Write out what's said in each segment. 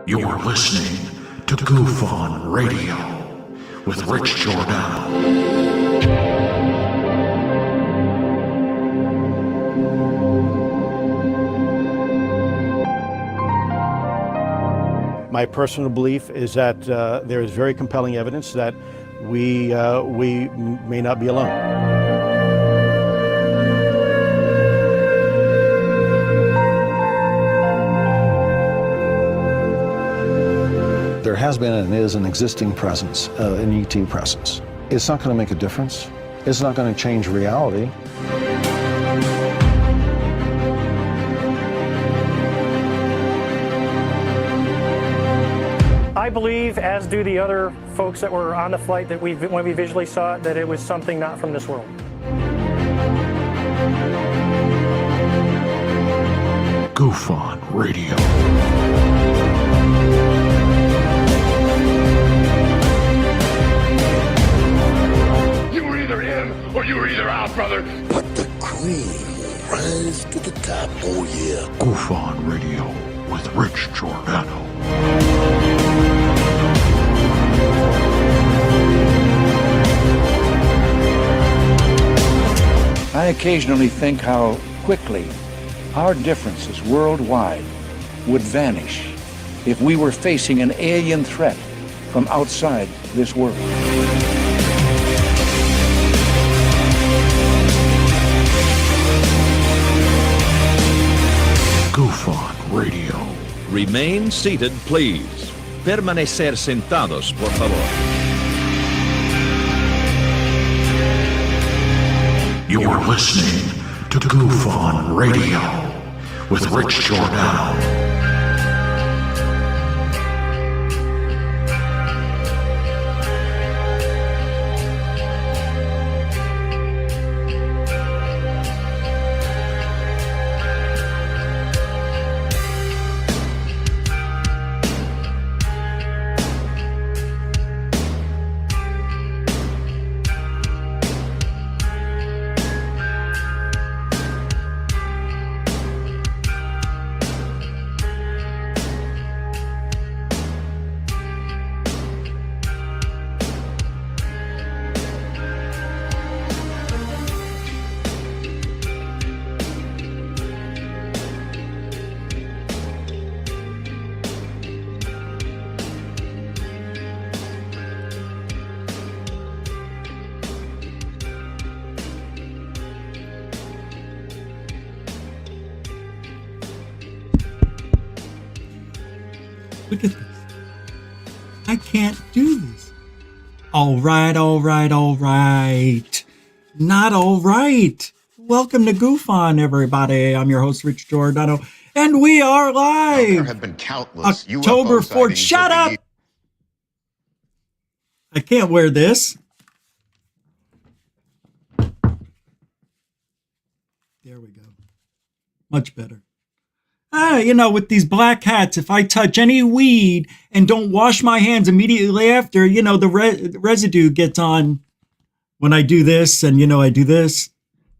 You're listening to Goof On Radio with Rich Giordano. My personal belief is that there is very compelling evidence that we may not be alone. There has been and is an existing presence, an ET presence. It's not going to make a difference. It's not going to change reality. I believe, as do the other folks that were on the flight, that when we visually saw it, that it was something not from this world. Goof On Radio. You were either in or you were either out, brother. But the cream will rise to the top, oh yeah. Goof On Radio with Rich Giordano. I occasionally think how quickly our differences worldwide would vanish if we were facing an alien threat from outside this world. Goof On Radio. Remain seated, please. Permanecer sentados, por favor. You're listening to Goof On Radio with Rich Giordano. Look at this. I can't do this. All right. Not all right. Welcome to Goof On, everybody. I'm your host, Rich Giordano, and we are live. There have been countless October UFO 4th. sightings Shut of the up. I can't wear this. There we go. Much better. With these black hats, if I touch any weed and don't wash my hands immediately after, the residue gets on when I do this and, I do this.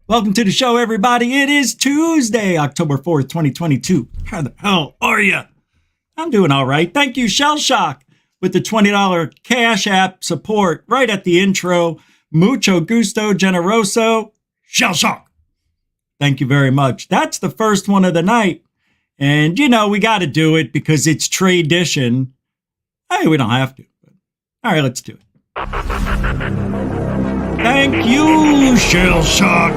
Welcome to the show, everybody. It is Tuesday, October 4th, 2022. How the hell are you? I'm doing all right. Thank you, Shell Shock, with the $20 Cash App support right at the intro. Mucho gusto, generoso, Shell Shock. Thank you very much. That's the first one of the night. And, we got to do it because it's tradition. Hey, we don't have to. All right, let's do it. Thank you, Shell Shock,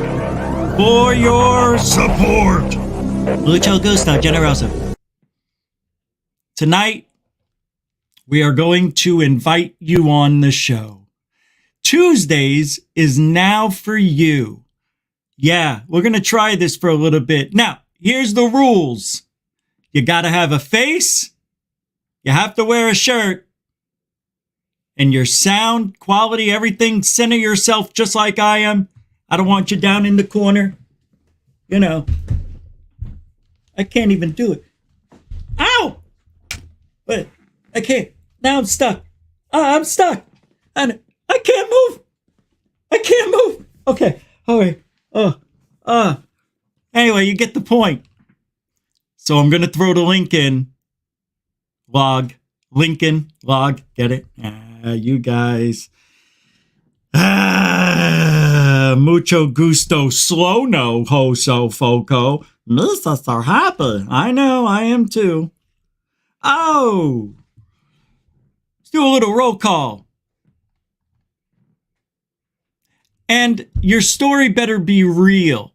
for your support. Mucho gusto, generoso. Tonight, we are going to invite you on the show. Tuesdays is now for you. Yeah, we're going to try this for a little bit. Now, here's the rules. You got to have a face. You have to wear a shirt. And your sound quality, everything, center yourself just like I am. I don't want you down in the corner. I can't even do it. Ow! But I can't. Now I'm stuck. I'm stuck. And I can't move. I can't move. Okay. All right. Anyway, you get the point. So I'm going to throw the link in log, Lincoln, log, get it? You guys. Mucho gusto, slow no, ho so foco. Misa so happy. I know, I am too. Oh, let's do a little roll call. And your story better be real.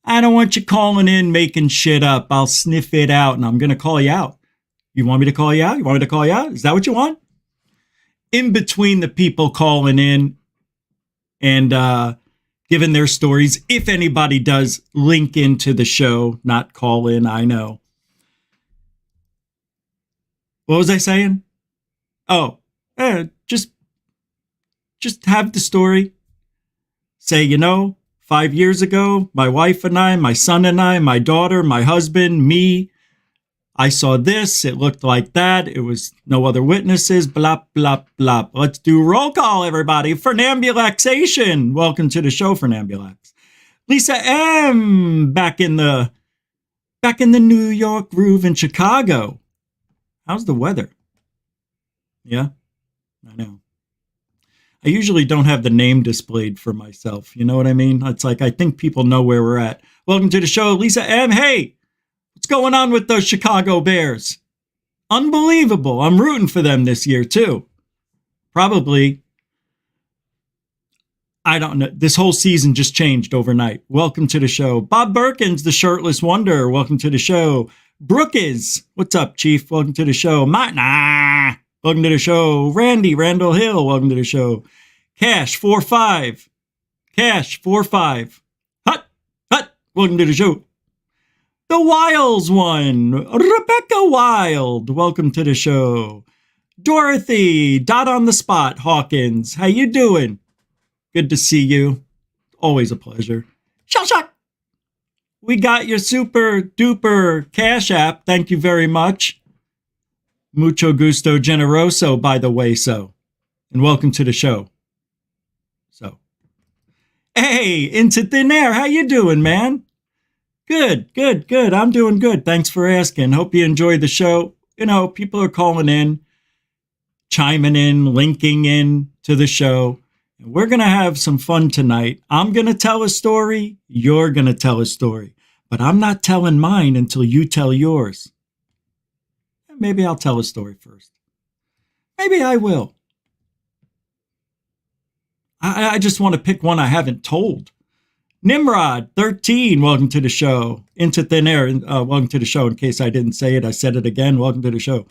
I don't want you calling in making shit up. I'll sniff it out and I'm going to call you out. You want me to call you out? You want me to call you out? Is that what you want? In between the people calling in and giving their stories, if anybody does link into the show, not call in, I know. What was I saying? Oh, just have the story. Say, 5 years ago, my wife and I, my son and I, my daughter, my husband, me, I saw this. It looked like that. It was no other witnesses. Blah, blah, blah. Let's do roll call, everybody. Fernambulaxation. Welcome to the show, Fernambulax. Lisa M. Back in the New York groove in Chicago. How's the weather? Yeah, I know. I usually don't have the name displayed for myself. You know what I mean? It's like, I think people know where we're at. Welcome to the show, Lisa M. Hey, what's going on with those Chicago Bears? Unbelievable. I'm rooting for them this year, too. Probably. I don't know. This whole season just changed overnight. Welcome to the show. Bob Berkins, the shirtless wonder. Welcome to the show. Brookis. What's up, Chief? Welcome to the show. Nah. Welcome to the show. Randall Hill. Welcome to the show. Cash 45. Cash 45. Hut. Welcome to the show. The Wiles one. Rebecca Wild. Welcome to the show. Dorothy. Dot on the spot. Hawkins. How you doing? Good to see you. Always a pleasure. Shock. We got your super duper Cash App. Thank you very much. Mucho gusto generoso, by the way, so. And welcome to the show. So. Hey, Into Thin Air, how you doing, man? Good. I'm doing good. Thanks for asking. Hope you enjoyed the show. People are calling in, chiming in, linking in to the show. And we're going to have some fun tonight. I'm going to tell a story. You're going to tell a story. But I'm not telling mine until you tell yours. Maybe I'll tell a story first. Maybe I will. I just want to pick one I haven't told. Nimrod, 13, welcome to the show. Into Thin Air, welcome to the show. In case I didn't say it, I said it again. Welcome to the show.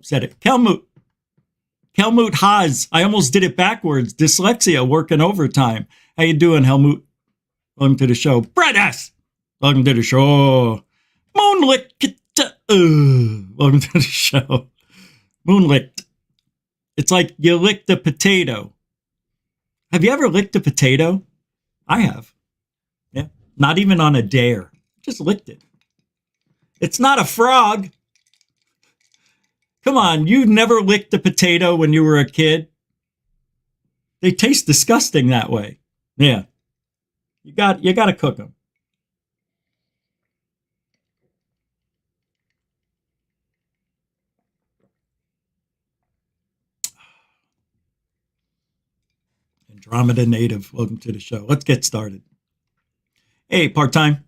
Said it. Kelmut Haas. I almost did it backwards. Dyslexia, working overtime. How you doing, Helmut? Welcome to the show. Brett S. Welcome to the show. Moonlit. Welcome to the show. Moonlicked. It's like you licked a potato. Have you ever licked a potato? I have. Yeah. Not even on a dare. Just licked it. It's not a frog. Come on, you never licked a potato when you were a kid? They taste disgusting that way. Yeah. You got to cook them. Andromeda Native, welcome to the show. Let's get started. Hey, part-time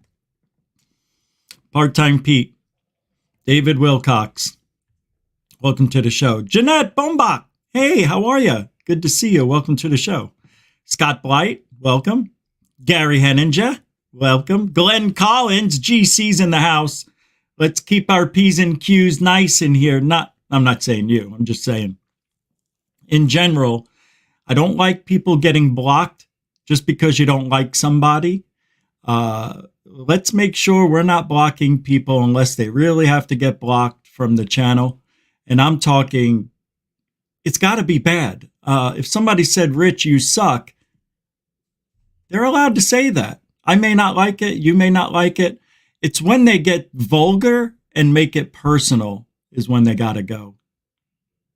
Pete. David Wilcox, welcome to the show. Jeanette Bombach, hey, how are you? Good to see you. Welcome to the show. Scott Blight, welcome. Gary Henninger, welcome. Glenn Collins, GC's in the house. Let's keep our P's and Q's nice in here. I'm not saying you. I'm just saying in general, I don't like people getting blocked just because you don't like somebody. Let's make sure we're not blocking people unless they really have to get blocked from the channel. And I'm talking, it's got to be bad. If somebody said, Rich, you suck, they're allowed to say that. I may not like it. You may not like it. It's when they get vulgar and make it personal is when they got to go.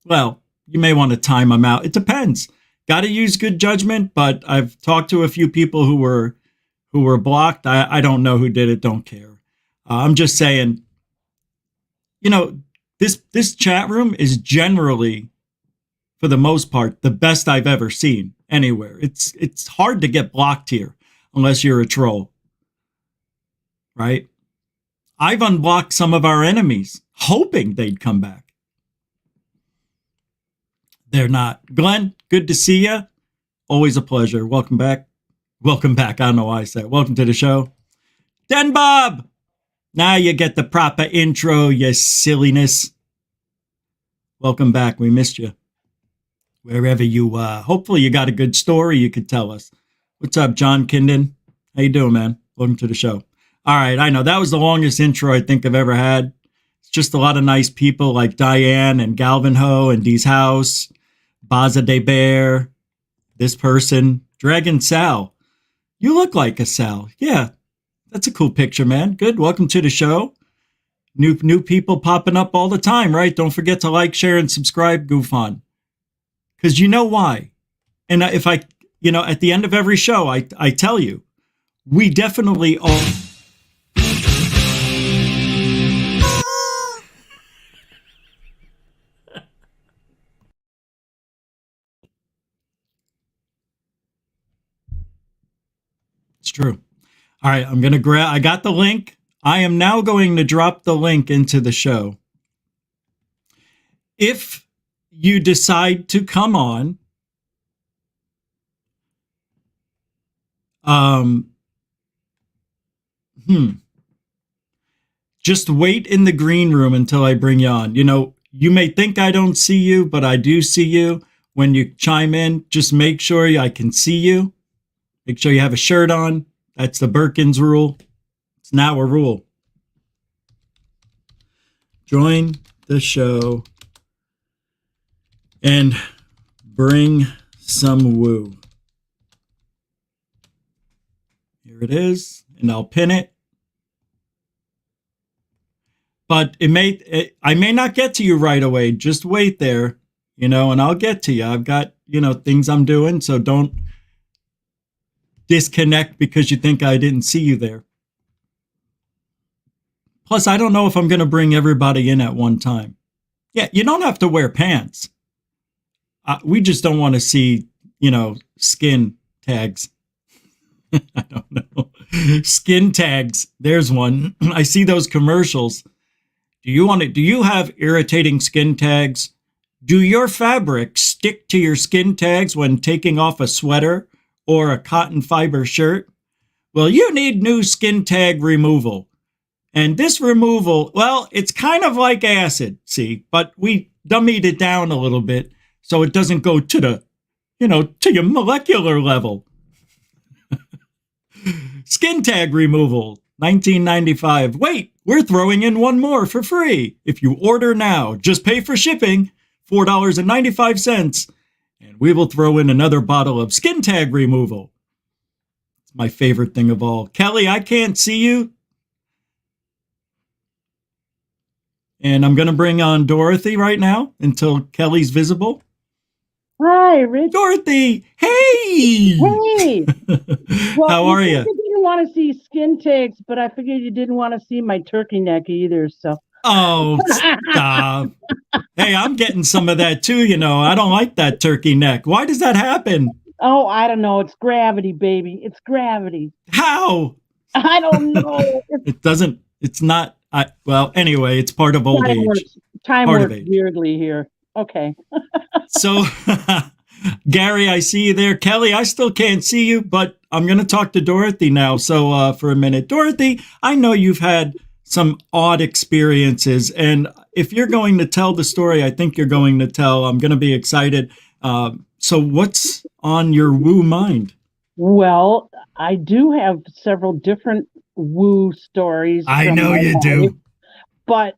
Well, you may want to time them out. It depends. Got to use good judgment, but I've talked to a few people who were blocked. I don't know who did it. Don't care. I'm just saying, this chat room is generally, for the most part, the best I've ever seen anywhere. It's hard to get blocked here unless you're a troll, right? I've unblocked some of our enemies, hoping they'd come back. They're not. Glenn, good to see you. Always a pleasure. Welcome back. Welcome back. I don't know why I said welcome to the show. Den Bob! Now you get the proper intro, you silliness. Welcome back. We missed you. Wherever you hopefully you got a good story you could tell us. What's up, John Kindon? How you doing, man? Welcome to the show. All right, I know that was the longest intro I think I've ever had. It's just a lot of nice people like Diane and Galvanho and Dee's House, Baza de Bear, this person, Dragon Sal. You look like a Sal. Yeah, that's a cool picture, man. Good. Welcome to the show. New people popping up all the time, right? Don't forget to like, share, and subscribe, Goof On. Because you know why. And if I, at the end of every show, I tell you, we definitely all... It's true. All right, I'm going to grab, I got the link. I am now going to drop the link into the show. If you decide to come on, just wait in the green room until I bring you on. You may think I don't see you, but I do see you. When you chime in, just make sure I can see you. Make sure you have a shirt on. That's the Berkins Rule. It's now a rule. Join the show and bring some woo. Here it is, and I'll pin it. But I may not get to you right away. Just wait there, and I'll get to you. I've got, things I'm doing, so don't disconnect because you think I didn't see you there. Plus, I don't know if I'm going to bring everybody in at one time. Yeah, you don't have to wear pants. We just don't want to see, skin tags. I don't know. Skin tags. There's one. I see those commercials. Do you have irritating skin tags? Do your fabrics stick to your skin tags when taking off a sweater or a cotton fiber shirt? Well, you need new skin tag removal. And this removal, well, it's kind of like acid, see, but we dummied it down a little bit so it doesn't go to the, to your molecular level. Skin tag removal, $19.95. Wait, we're throwing in one more for free. If you order now, just pay for shipping, $4.95, and we will throw in another bottle of skin tag removal. It's my favorite thing of all. Kelly, I can't see you. And I'm going to bring on Dorothy right now until Kelly's visible. Hi, Rich. Dorothy, hey! Hey! Well, how are you? I didn't want to see skin tags, but I figured you didn't want to see my turkey neck either, so. Oh, stop. Hey, I'm getting some of that too, I don't like that turkey neck. Why does that happen? Oh, I don't know. It's gravity, baby. It's gravity. How? I don't know. It's not, well, anyway, it's part of old age. Time works weirdly here. Okay. So, Gary, I see you there. Kelly, I still can't see you, but I'm going to talk to Dorothy now. So, for a minute. Dorothy, I know you've had some odd experiences, and if you're going to tell the story I think you're going to tell, I'm going to be excited. So what's on your woo mind? Well, I do have several different woo stories. I know you do. But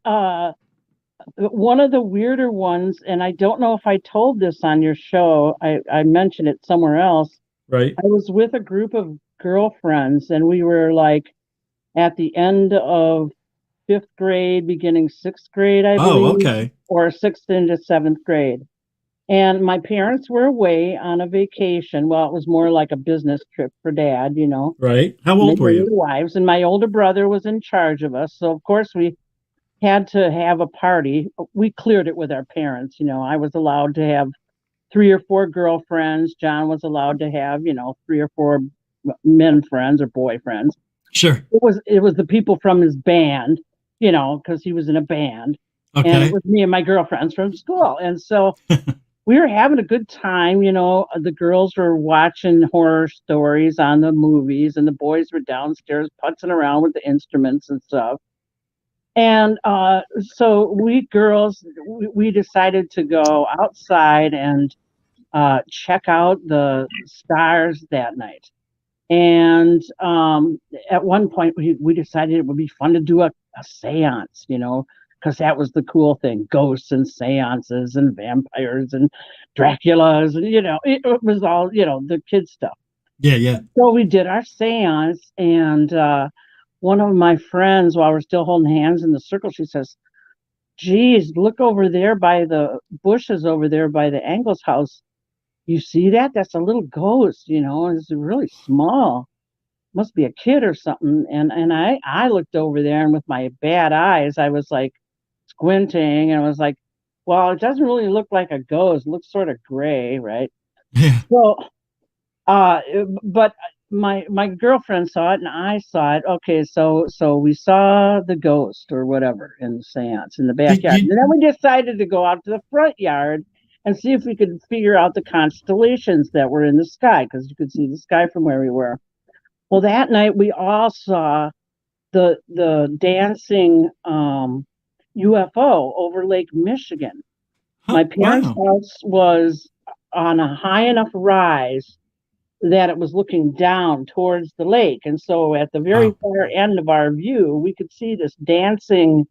one of the weirder ones, and I don't know if I told this on your show, I mentioned it somewhere else. Right. I was with a group of girlfriends, and we were like at the end of 5th grade, beginning 6th grade, I believe. Oh, okay. Or 6th into 7th grade. And my parents were away on a vacation. Well, it was more like a business trip for Dad, Right. How old were you? Wives, and my older brother was in charge of us. So, of course, we had to have a party. We cleared it with our parents. I was allowed to have 3 or 4 girlfriends. John was allowed to have, 3 or 4 men friends or boyfriends. Sure. It was the people from his band, because he was in a band. Okay. And it was me and my girlfriends from school. And so we were having a good time. The girls were watching horror stories on the movies, and the boys were downstairs putzing around with the instruments and stuff. And so we girls, we decided to go outside and check out the stars that night. And at one point, we decided it would be fun to do a seance, because that was the cool thing. Ghosts and seances and vampires and Draculas. And, it was all, the kids stuff. Yeah, yeah. So we did our seance, and one of my friends, while we're still holding hands in the circle, she says, geez, look over there by the bushes over there by the Angles house. You see that? That's a little ghost, it's really small. Must be a kid or something. And I looked over there, and with my bad eyes, I was like squinting, and I was like, well, it doesn't really look like a ghost. It looks sort of gray, right? Yeah. So, but my girlfriend saw it and I saw it. Okay, so we saw the ghost or whatever in the seance in the backyard. And then we decided to go out to the front yard and see if we could figure out the constellations that were in the sky, because you could see the sky from where we were. Well, that night we all saw the dancing UFO over Lake Michigan. My parents' house was on a high enough rise that it was looking down towards the lake. And so at the very far end of our view, we could see this dancing,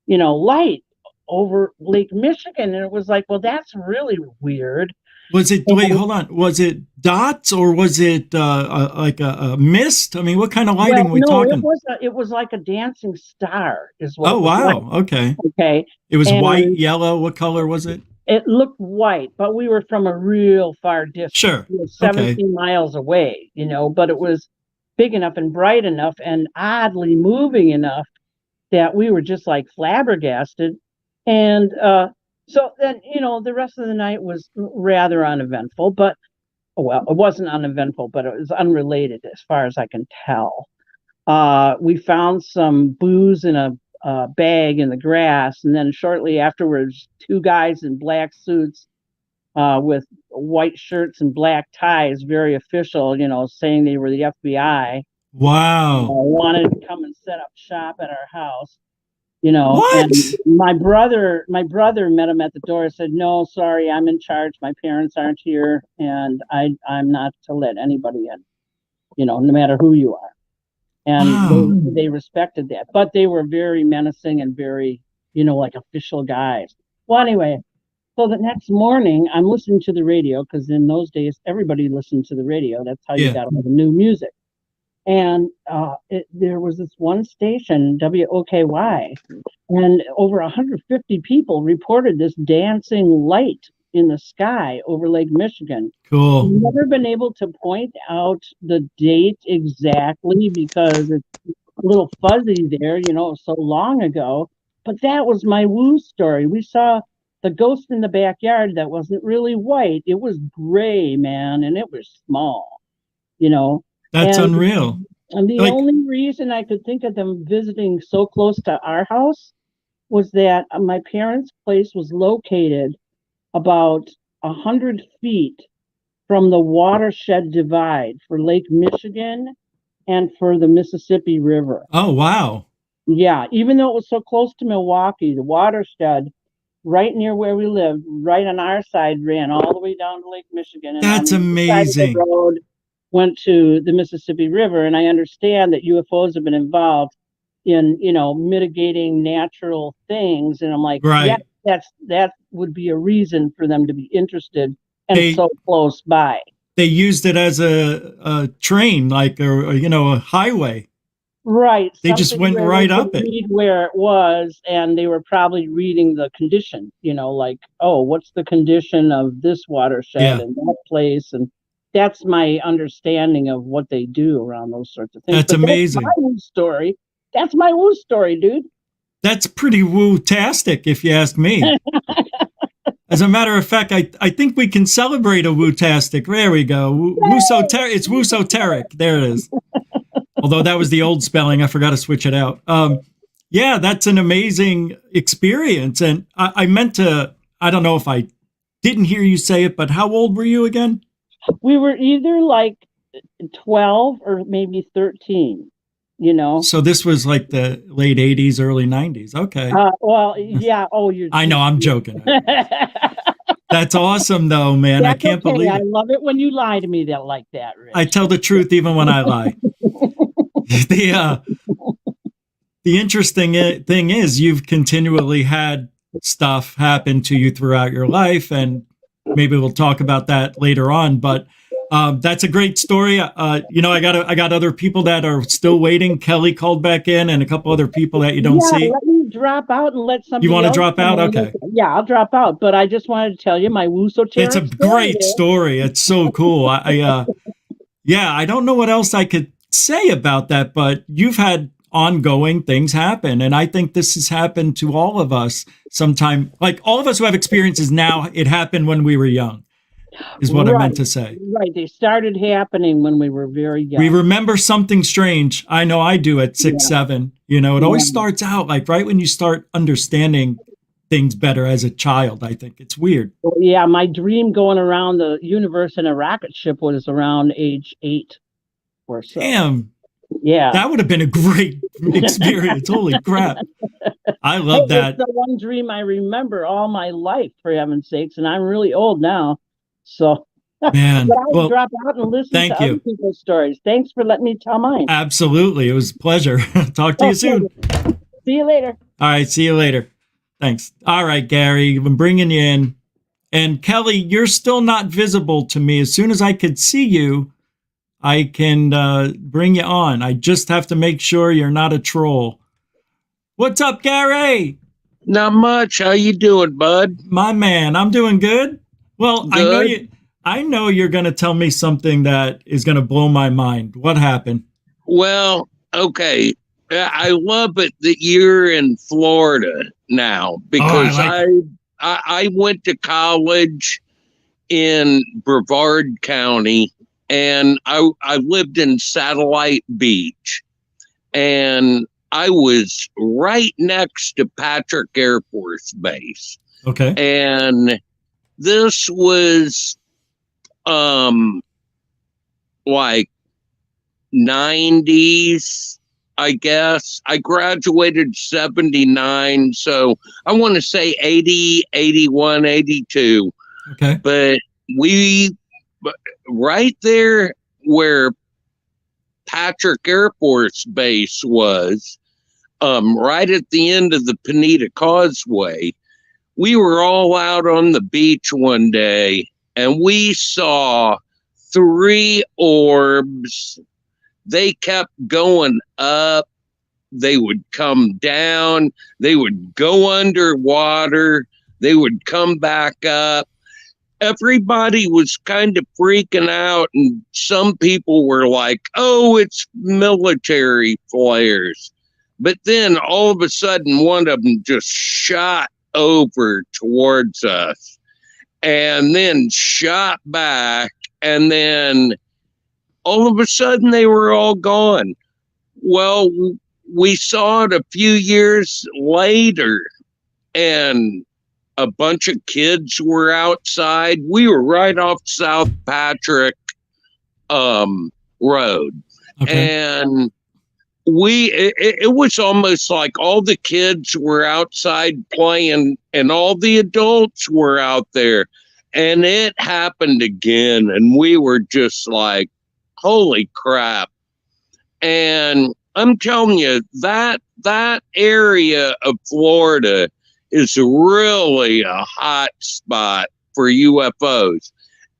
light over Lake Michigan. And it was like, well, that's really weird. Was it, wait, hold on. Was it dots or was it like a mist? I mean, what kind of lighting are we talking? It was like a dancing star is what. Oh, wow. Like. Okay. Okay. It was white, yellow. What color was it? It looked white, but we were from a real far distance. Sure. We were 17 miles away, but it was big enough and bright enough and oddly moving enough that we were just like flabbergasted. And so then, the rest of the night was rather uneventful, but, well, it wasn't uneventful, but it was unrelated as far as I can tell. We found some booze in a bag in the grass, and then shortly afterwards, 2 guys in black suits with white shirts and black ties, very official, saying they were the FBI. Wow. Wanted to come and set up shop at our house. What? And my brother met him at the door and said, no, sorry, I'm in charge. My parents aren't here, and I'm not to let anybody in, no matter who you are. And they respected that, but they were very menacing and very, like official guys. Well, anyway, so the next morning I'm listening to the radio, because in those days, everybody listened to the radio. That's how you got all the new music. And there was this one station, WOKY, and over 150 people reported this dancing light in the sky over Lake Michigan. Cool. I've never been able to point out the date exactly because it's a little fuzzy there, so long ago. But that was my woo story. We saw the ghost in the backyard that wasn't really white. It was gray, man, and it was small, That's unreal. And the only reason I could think of them visiting so close to our house was that my parents' place was located about 100 feet from the watershed divide for Lake Michigan and for the Mississippi River. Oh, wow. Yeah, even though it was so close to Milwaukee, the watershed right near where we lived, right on our side, ran all the way down to Lake Michigan. And that's amazing. The road went to the Mississippi River, and I understand that UFOs have been involved in, mitigating natural things. And I'm like, right. Yeah, that would be a reason for them to be interested and so close by. They used it as a train, like a highway. Right. They just went right up it. Where it was, and they were probably reading the condition, like, oh, what's the condition of this watershed and that place? And that's my understanding of what they do around those sorts of things. That's amazing. That's my woo story. That's my woo story, dude. That's pretty woo-tastic, if you ask me. As a matter of fact, I think we can celebrate a woo-tastic. There we go. It's woo-soteric. There it is. Although that was the old spelling. I forgot to switch it out. Yeah, that's an amazing experience. And I meant to, I don't know if I didn't hear you say it, but how old were you again? We were either like 12 or maybe 13, you know. So this was like the late 80s, early 90s. Okay. Well, yeah. Oh, I know, I'm joking. That's awesome, though, man. I can't believe it. I love it when you lie to me like that, Rich. I tell the truth even when I lie. The interesting thing is you've continually had stuff happen to you throughout your life, and maybe we'll talk about that later on. But that's a great story. You know, I got other people that are still waiting. Kelly called back in, and a couple other people that you don't see. Let me drop out and let somebody. You want to else drop out? Okay. Yeah, I'll drop out. But I just wanted to tell you my woo-soteric. It's a great story. It's so cool. Yeah, I don't know what else I could say about that, but you've had ongoing things happen, and I think this has happened to all of us sometime. Like all of us who have experiences now, it happened when we were young, is what I meant to say. Right, they started happening when we were very young. We remember something strange. I know I do at 6, 7. You know, it always starts out like right when you start understanding things better as a child. I think it's weird. Well, yeah, my dream going around the universe in a rocket ship was around age 8 or so. Damn. Yeah. That would have been a great experience. Holy crap. I love that. It's the one dream I remember all my life, for heaven's sakes, and I'm really old now. So man, but I'll drop out and listen to you. other people's stories. Thanks for letting me tell mine. Absolutely. It was a pleasure. Talk to you soon. See you later. All right. See you later. Thanks. All right, Gary, I'm bringing you in. And Kelly, you're still not visible to me. As soon as I could see you, I can bring you on. I just have to make sure you're not a troll. What's up, Gary? Not much. How you doing, bud? My man, I'm doing good. Well, Good. I know you're going to tell me something that is going to blow my mind. What happened? Well, okay. I love it that you're in Florida now because I went to college in Brevard County, and I lived in Satellite Beach, and I was right next to Patrick Air Force Base. Okay. And this was like 90s, I guess. I graduated 79, so I want to say 80, 81, 82. Okay. But right there where Patrick Air Force Base was, right at the end of the Pineda Causeway, we were all out on the beach one day, and we saw 3 orbs. They kept going up. They would come down. They would go underwater. They would come back up. Everybody was kind of freaking out, and some people were like, oh, it's military flares. But then all of a sudden, one of them just shot over towards us and then shot back, and then all of a sudden they were all gone. Well, we saw it a few years later, and a bunch of kids were outside. We were right off South Patrick Road. Okay. And it was almost like all the kids were outside playing and all the adults were out there. And it happened again. And we were just like, holy crap. And I'm telling you, that area of Florida is really a hot spot for UFOs.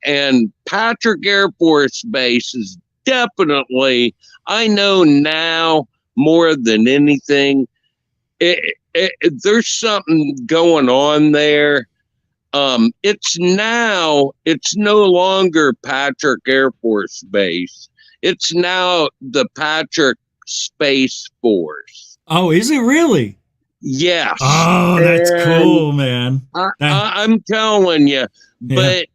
And Patrick Air Force Base is definitely, I know now more than anything, there's something going on there. It's no longer Patrick Air Force Base. It's now the Patrick Space Force. Oh, is it really? Yes. Oh, that's And cool, man. I'm telling you. But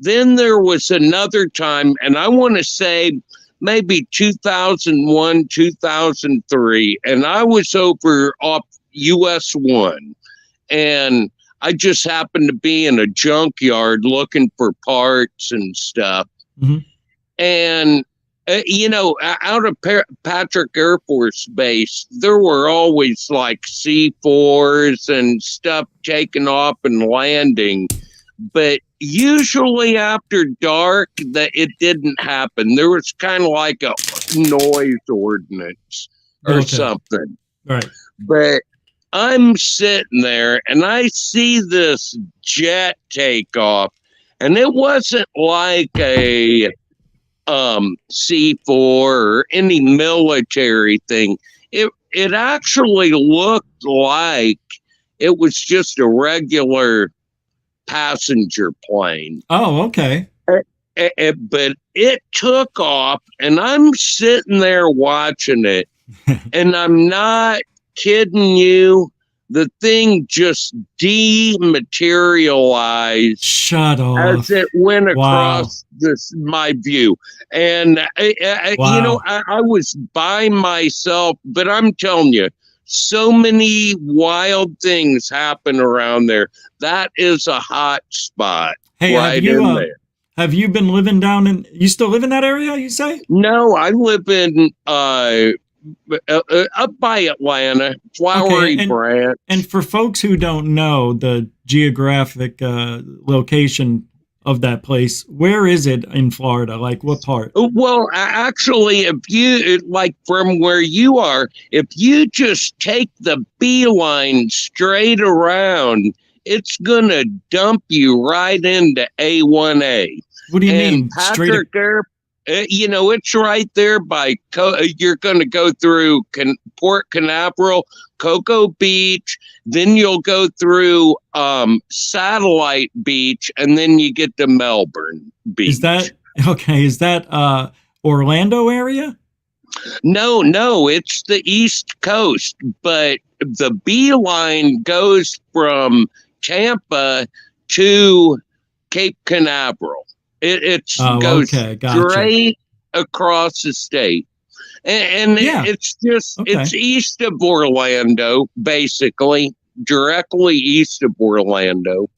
then there was another time, and I want to say maybe 2001, 2003, and I was over off US 1, and I just happened to be in a junkyard looking for parts and stuff. Mm-hmm. And, out of Patrick Air Force Base, there were always like C4s and stuff taking off and landing. But usually after dark, that it didn't happen. There was kind of like a noise ordinance or something. Right. But I'm sitting there and I see this jet take off, and it wasn't like a C4 or any military thing. It actually looked like it was just a regular passenger plane. Oh, okay. But it took off, and I'm sitting there watching it, and I'm not kidding you. The thing just dematerialized. Shut off. As it went across my view. And, I was by myself, but I'm telling you, so many wild things happen around there. That is a hot spot. Hey, right in there. Have you been living down in, you still live in that area, you say? No, I live in, up by Atlanta, Flowery Branch. And for folks who don't know the geographic location of that place, where is it in Florida? Like what part? Well, actually, if you, like from where you are, if you just take the beeline straight around, it's going to dump you right into A1A. What do you mean? Patrick Air, it's right there by, you're going to go through Port Canaveral, Cocoa Beach, then you'll go through Satellite Beach, and then you get to Melbourne Beach. Is that Orlando area? No, it's the East Coast, but the beeline goes from Tampa to Cape Canaveral. It goes straight across the state. And it's just, it's east of Orlando, basically, directly east of Orlando.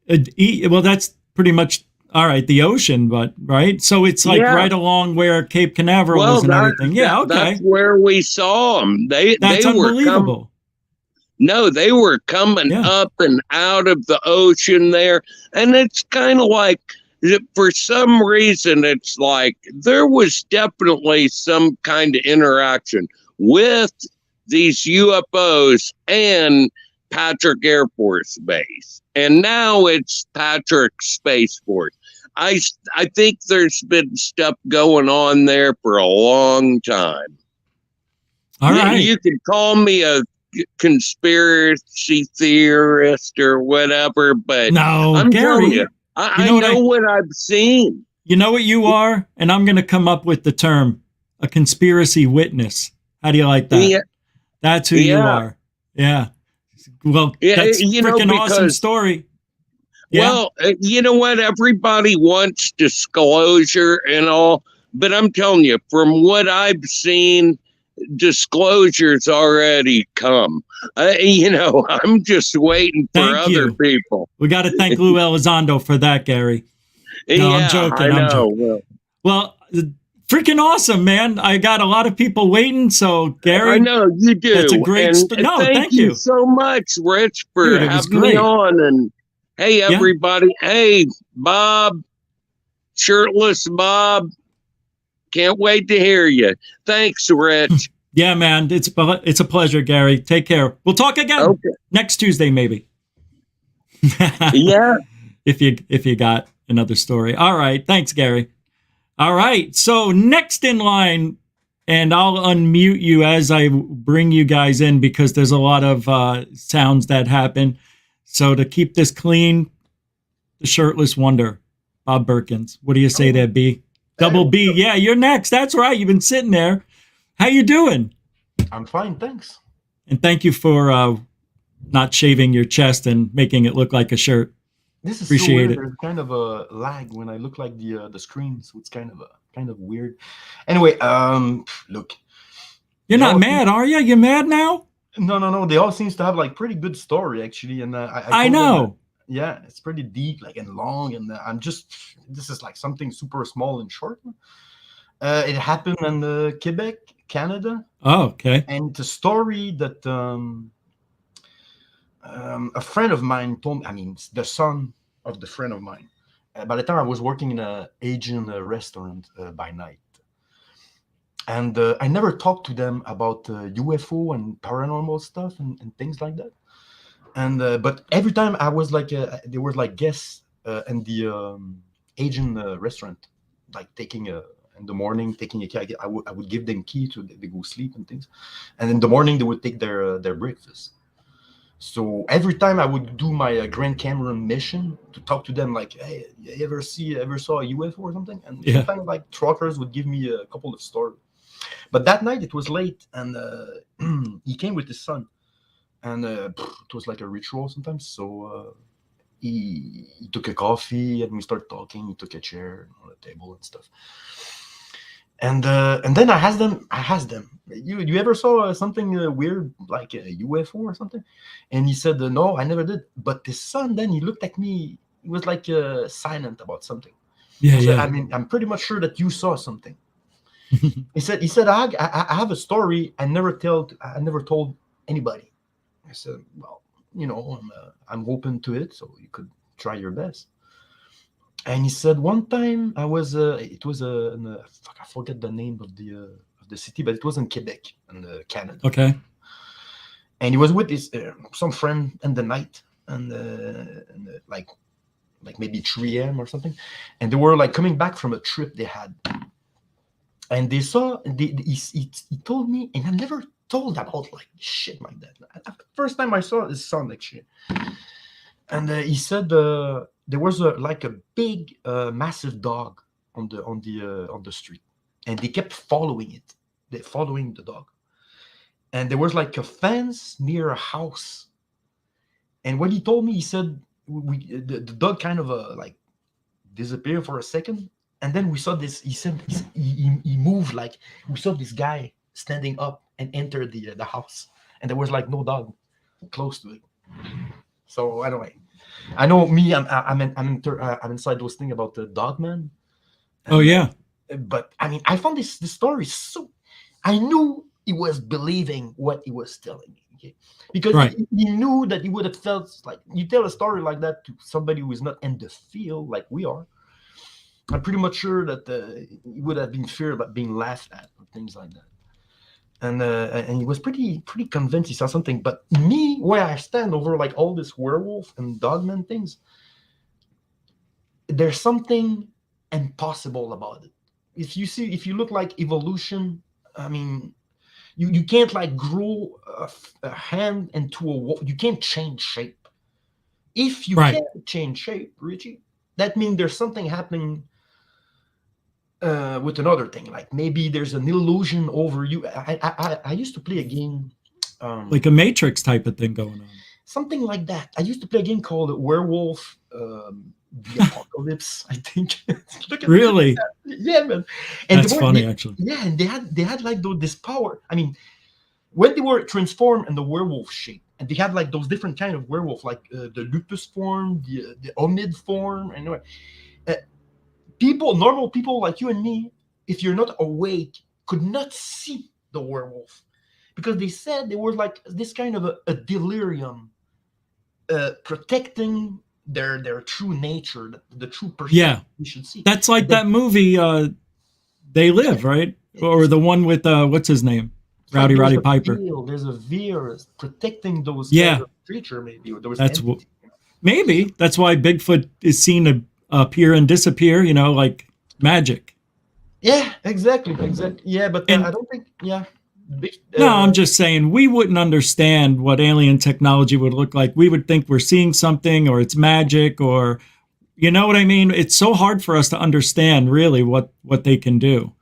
Well, that's pretty much, all right, the ocean, but, right? So it's like right along where Cape Canaveral is and everything. Yeah, okay. That's where we saw them. That's unbelievable. No, they were coming up and out of the ocean there. And it's kind of like, for some reason, it's like there was definitely some kind of interaction with these UFOs and Patrick Air Force Base. And now it's Patrick Space Force. I think there's been stuff going on there for a long time. All right. You can call me a conspiracy theorist or whatever, but no, I'm Gary, telling you, I know what I've seen. You know what you are? And I'm going to come up with the term, a conspiracy witness. How do you like that? Yeah. That's who you are. Yeah. Well, that's a freaking awesome story. Yeah. Well, you know what? Everybody wants disclosure and all, but I'm telling you, from what I've seen, disclosure's already come. I'm just waiting for other people. We got to thank Lou Elizondo for that, Gary. No, I'm joking. I know. I'm joking. Well, freaking awesome, man. I got a lot of people waiting. So, Gary, I know you do. That's a great no, thank you so much, Rich, for having me on. And hey, everybody. Hey, Bob, shirtless Bob. Can't wait to hear you. Thanks, Rich. Yeah, man. It's a pleasure, Gary. Take care. We'll talk again next Tuesday, maybe. Yeah. If you got another story. All right. Thanks, Gary. All right. So next in line, and I'll unmute you as I bring you guys in because there's a lot of sounds that happen. So to keep this clean, the shirtless wonder, Bob Berkins. What do you say there, B? Double B. Yeah, you're next. That's right. You've been sitting there. How you doing? I'm fine, thanks. And thank you for not shaving your chest and making it look like a shirt. This is Appreciate so weird. it. There's kind of a lag when I look like the screen, so it's kind of weird. Anyway, look. You're not mad, are you? You mad now? No. They all seems to have like pretty good story actually, and I know. Yeah, it's pretty deep, like and long, and this is like something super small and short. It happened in Quebec, Canada. Oh, okay. And it's a story that a friend of mine told me. I mean, it's the son of the friend of mine. By the time I was working in an Asian restaurant by night. And I never talked to them about UFO and paranormal stuff and things like that. And but every time I was like, there were like guests in the Asian restaurant, like taking in the morning, taking a key. I would give them key to they go sleep and things, and in the morning they would take their breakfast. So every time I would do my Grand Cameron mission to talk to them, like, hey, you ever saw a UFO or something? And sometimes like truckers would give me a couple of stories. But that night it was late, and he came with his son, and it was like a ritual sometimes. So he took a coffee, and we started talking. He took a chair on the table and stuff. And then I asked them, you ever saw something weird like a UFO or something? And he said, no, I never did. But his son, then he looked at me. He was like silent about something. Yeah. I mean, I'm pretty much sure that you saw something. He said, I have a story I never told anybody. I said, well, I'm open to it, so you could try your best. And he said, one time I was, it was I forget the name of the city, but it was in Quebec, in Canada. Okay. And he was with his some friend in the night, and like maybe 3 a.m. or something, and they were like coming back from a trip they had, and they saw. He told me, and I never told about like shit like that. First time I saw his son actually, and he said there was like a big, massive dog on the street, and they kept following it. They're following the dog, and there was like a fence near a house. And what he told me, he said the dog kind of like disappeared for a second, and then we saw this. He said he moved, like we saw this guy standing up and enter the house, and there was like no dog close to it. So anyway, I know me. I'm inside those things about the dogman. Oh yeah. But I mean, I found this story so. I knew he was believing what he was telling me, okay? Because he knew that he would have felt like you tell a story like that to somebody who is not in the field like we are. I'm pretty much sure that he would have been feared about being laughed at or things like that. And he was pretty convinced he saw something. But me, where I stand over like all this werewolf and dogman things, there's something impossible about it. If you look like evolution, I mean, you can't like grow a hand into a wall. You can't change shape. If you can't change shape, Richie, that means there's something happening with another thing. Like maybe there's an illusion over you. I used to play a game. Like a Matrix type of thing going on. Something like that. I used to play a game called Werewolf the Apocalypse, I think. Really? Yeah, man. And that's funny, actually. Yeah, and they had like this power. I mean, when they were transformed in the werewolf shape, and they had like those different kind of werewolf, like the lupus form, the omid form, anyway. Normal people like you and me, if you're not awake, could not see the werewolf because they said there was like this kind of a delirium protecting their true nature, the true person we should see. That's like that movie They Live, right? Or the one with what's his name? Roddy Piper. There's a veil protecting those kind of creature, maybe. Or that's maybe that's why Bigfoot is seen to appear and disappear, like magic. Yeah, exactly. Yeah, but I don't think no, I'm just saying we wouldn't understand what alien technology would look like. We would think we're seeing something or it's magic or, you know what I mean? It's so hard for us to understand really what they can do.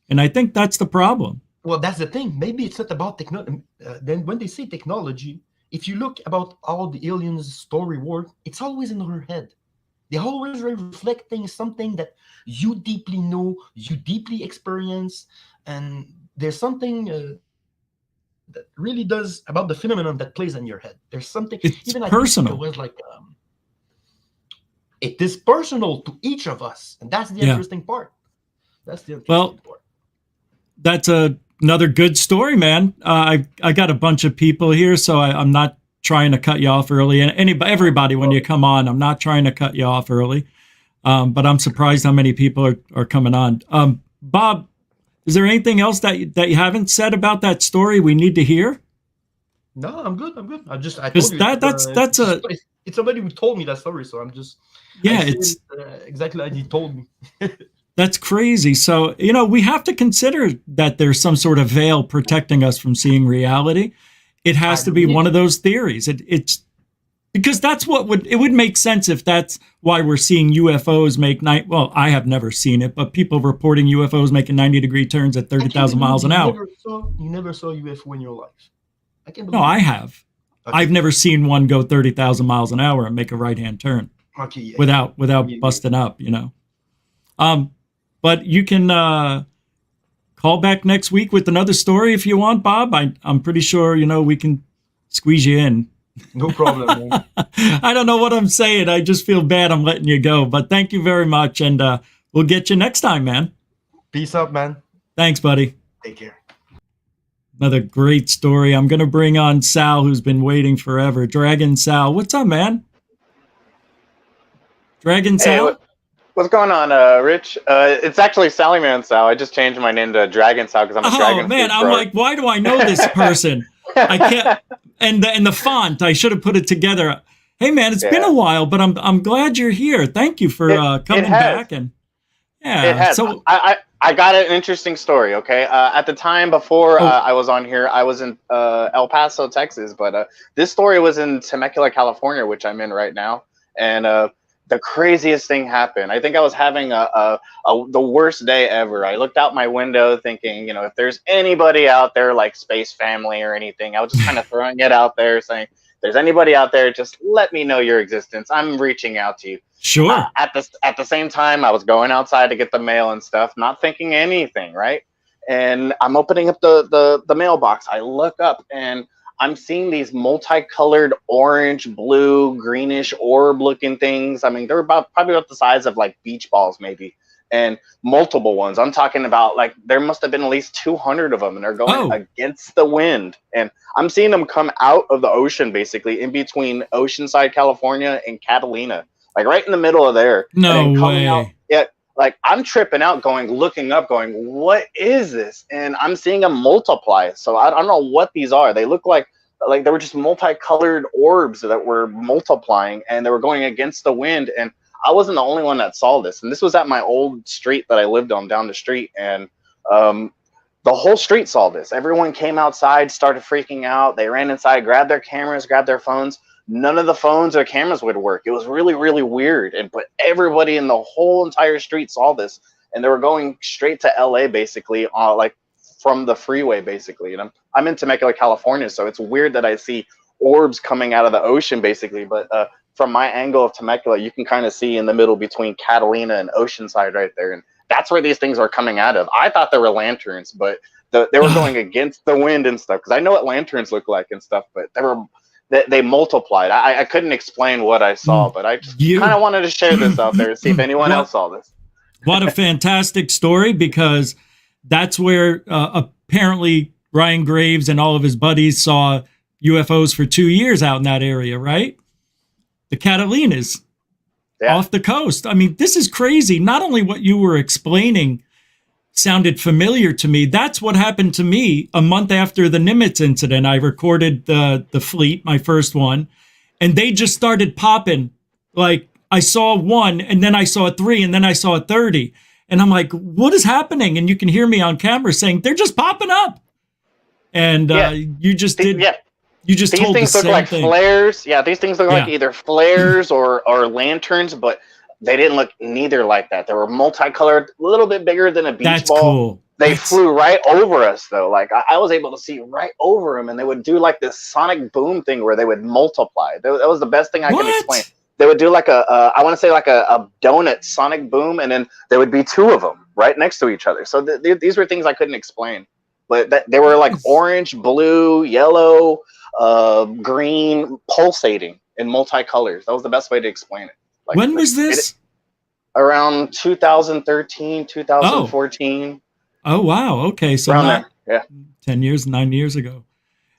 And I think that's the problem. Well, that's the thing. Maybe it's not about technology. Then when they say technology, if you look about all the aliens' story world, it's always in her head. They always reflecting something that you deeply know, you deeply experience, and there's something that really does about the phenomenon that plays in your head. There's something. It's even personal. I think it was like it is personal to each of us, and that's the interesting part. That's the interesting part. That's another good story, man. I got a bunch of people here, so I'm not trying to cut you off early. And everybody, when you come on, I'm not trying to cut you off early. But I'm surprised how many people are coming on. Bob, is there anything else that you haven't said about that story we need to hear? No, I'm good. I told you it's somebody who told me that story, so I'm just it's exactly like he told me. That's crazy. So, we have to consider that there's some sort of veil protecting us from seeing reality. It has to be one of those theories. It's because that's it would make sense if that's why we're seeing UFOs make well, I have never seen it, but people reporting UFOs making 90-degree turns at 30,000 miles an hour. You never saw a UFO in your life. No, I have. Okay. I've never seen one go 30,000 miles an hour and make a right-hand turn without busting up, But you can call back next week with another story if you want, Bob. I'm pretty sure, we can squeeze you in. No problem, man. I don't know what I'm saying. I just feel bad I'm letting you go. But thank you very much, and we'll get you next time, man. Peace out, man. Thanks, buddy. Take care. Another great story. I'm going to bring on Sal, who's been waiting forever. Dragon Sal. What's up, man? Dragon Sal? What's going on, Rich? It's actually Sallyman Sal. I just changed my name to Dragon Sal because I'm a dragon. Oh, man. Bro. I'm like, why do I know this person? I can't. And the font, I should have put it together. Hey, man, it's been a while, but I'm glad you're here. Thank you for coming back. And it has. So I got an interesting story. Okay, at the time before I was on here, I was in El Paso, Texas, but this story was in Temecula, California, which I'm in right now, and the craziest thing happened. I think I was having the worst day ever. I looked out my window thinking, if there's anybody out there like Space Family or anything, I was just kind of throwing it out there saying, if there's anybody out there, just let me know your existence. I'm reaching out to you. Sure. At the same time, I was going outside to get the mail and stuff, not thinking anything, right? And I'm opening up the mailbox. I look up and I'm seeing these multicolored orange, blue, greenish orb-looking things. I mean, they're probably about the size of like beach balls, maybe, and multiple ones. I'm talking about like there must have been at least 200 of them, and they're going against the wind. And I'm seeing them come out of the ocean, basically in between Oceanside, California, and Catalina, like right in the middle of there. No way. Out, like I'm tripping out, looking up, what is this? And I'm seeing them multiply. So I don't know what these are. They look like they were just multicolored orbs that were multiplying, and they were going against the wind. And I wasn't the only one that saw this. And this was at my old street that I lived on down the street. And the whole street saw this. Everyone came outside, started freaking out. They ran inside, grabbed their cameras, grabbed their phones. None of the phones or cameras would work. It was really, really weird. But everybody in the whole entire street saw this, and they were going straight to LA, basically, like from the freeway, basically. And I'm in Temecula, California, so it's weird that I see orbs coming out of the ocean, basically. But from my angle of Temecula, you can kind of see in the middle between Catalina and Oceanside right there, and that's where these things are coming out of. I thought they were lanterns, but they were going against the wind and stuff, because I know what lanterns look like and stuff, but they multiplied. I couldn't explain what I saw, but I just kind of wanted to share this out there to see if anyone else saw this. What a fantastic story, because that's where apparently Ryan Graves and all of his buddies saw UFOs for 2 years out in that area, right? The Catalinas off the coast. I mean, this is crazy. Not only what you were explaining sounded familiar to me. That's what happened to me a month after the Nimitz incident. I recorded the Fleet, my first one, and they just started popping. Like I saw one, and then I saw a 3, and then I saw a 30. And I'm like, what is happening? And you can hear me on camera saying, they're just popping up. And you just did. Yeah. You just told the same thing. These things look like flares. Yeah, these things look like either flares or lanterns, but they didn't look neither like that. They were multicolored, a little bit bigger than a beach ball. That's cool. They flew right over us, though. Like I was able to see right over them, and they would do like this sonic boom thing where they would multiply. That was the best thing I can explain. They would do like I want to say like a donut sonic boom, and then there would be two of them right next to each other. So these were things I couldn't explain, but they were like orange, blue, yellow, green, pulsating in multicolors. That was the best way to explain it. Like, when was this? Around 2013, 2014. Oh wow. Okay. So around there. 10 years, 9 years ago.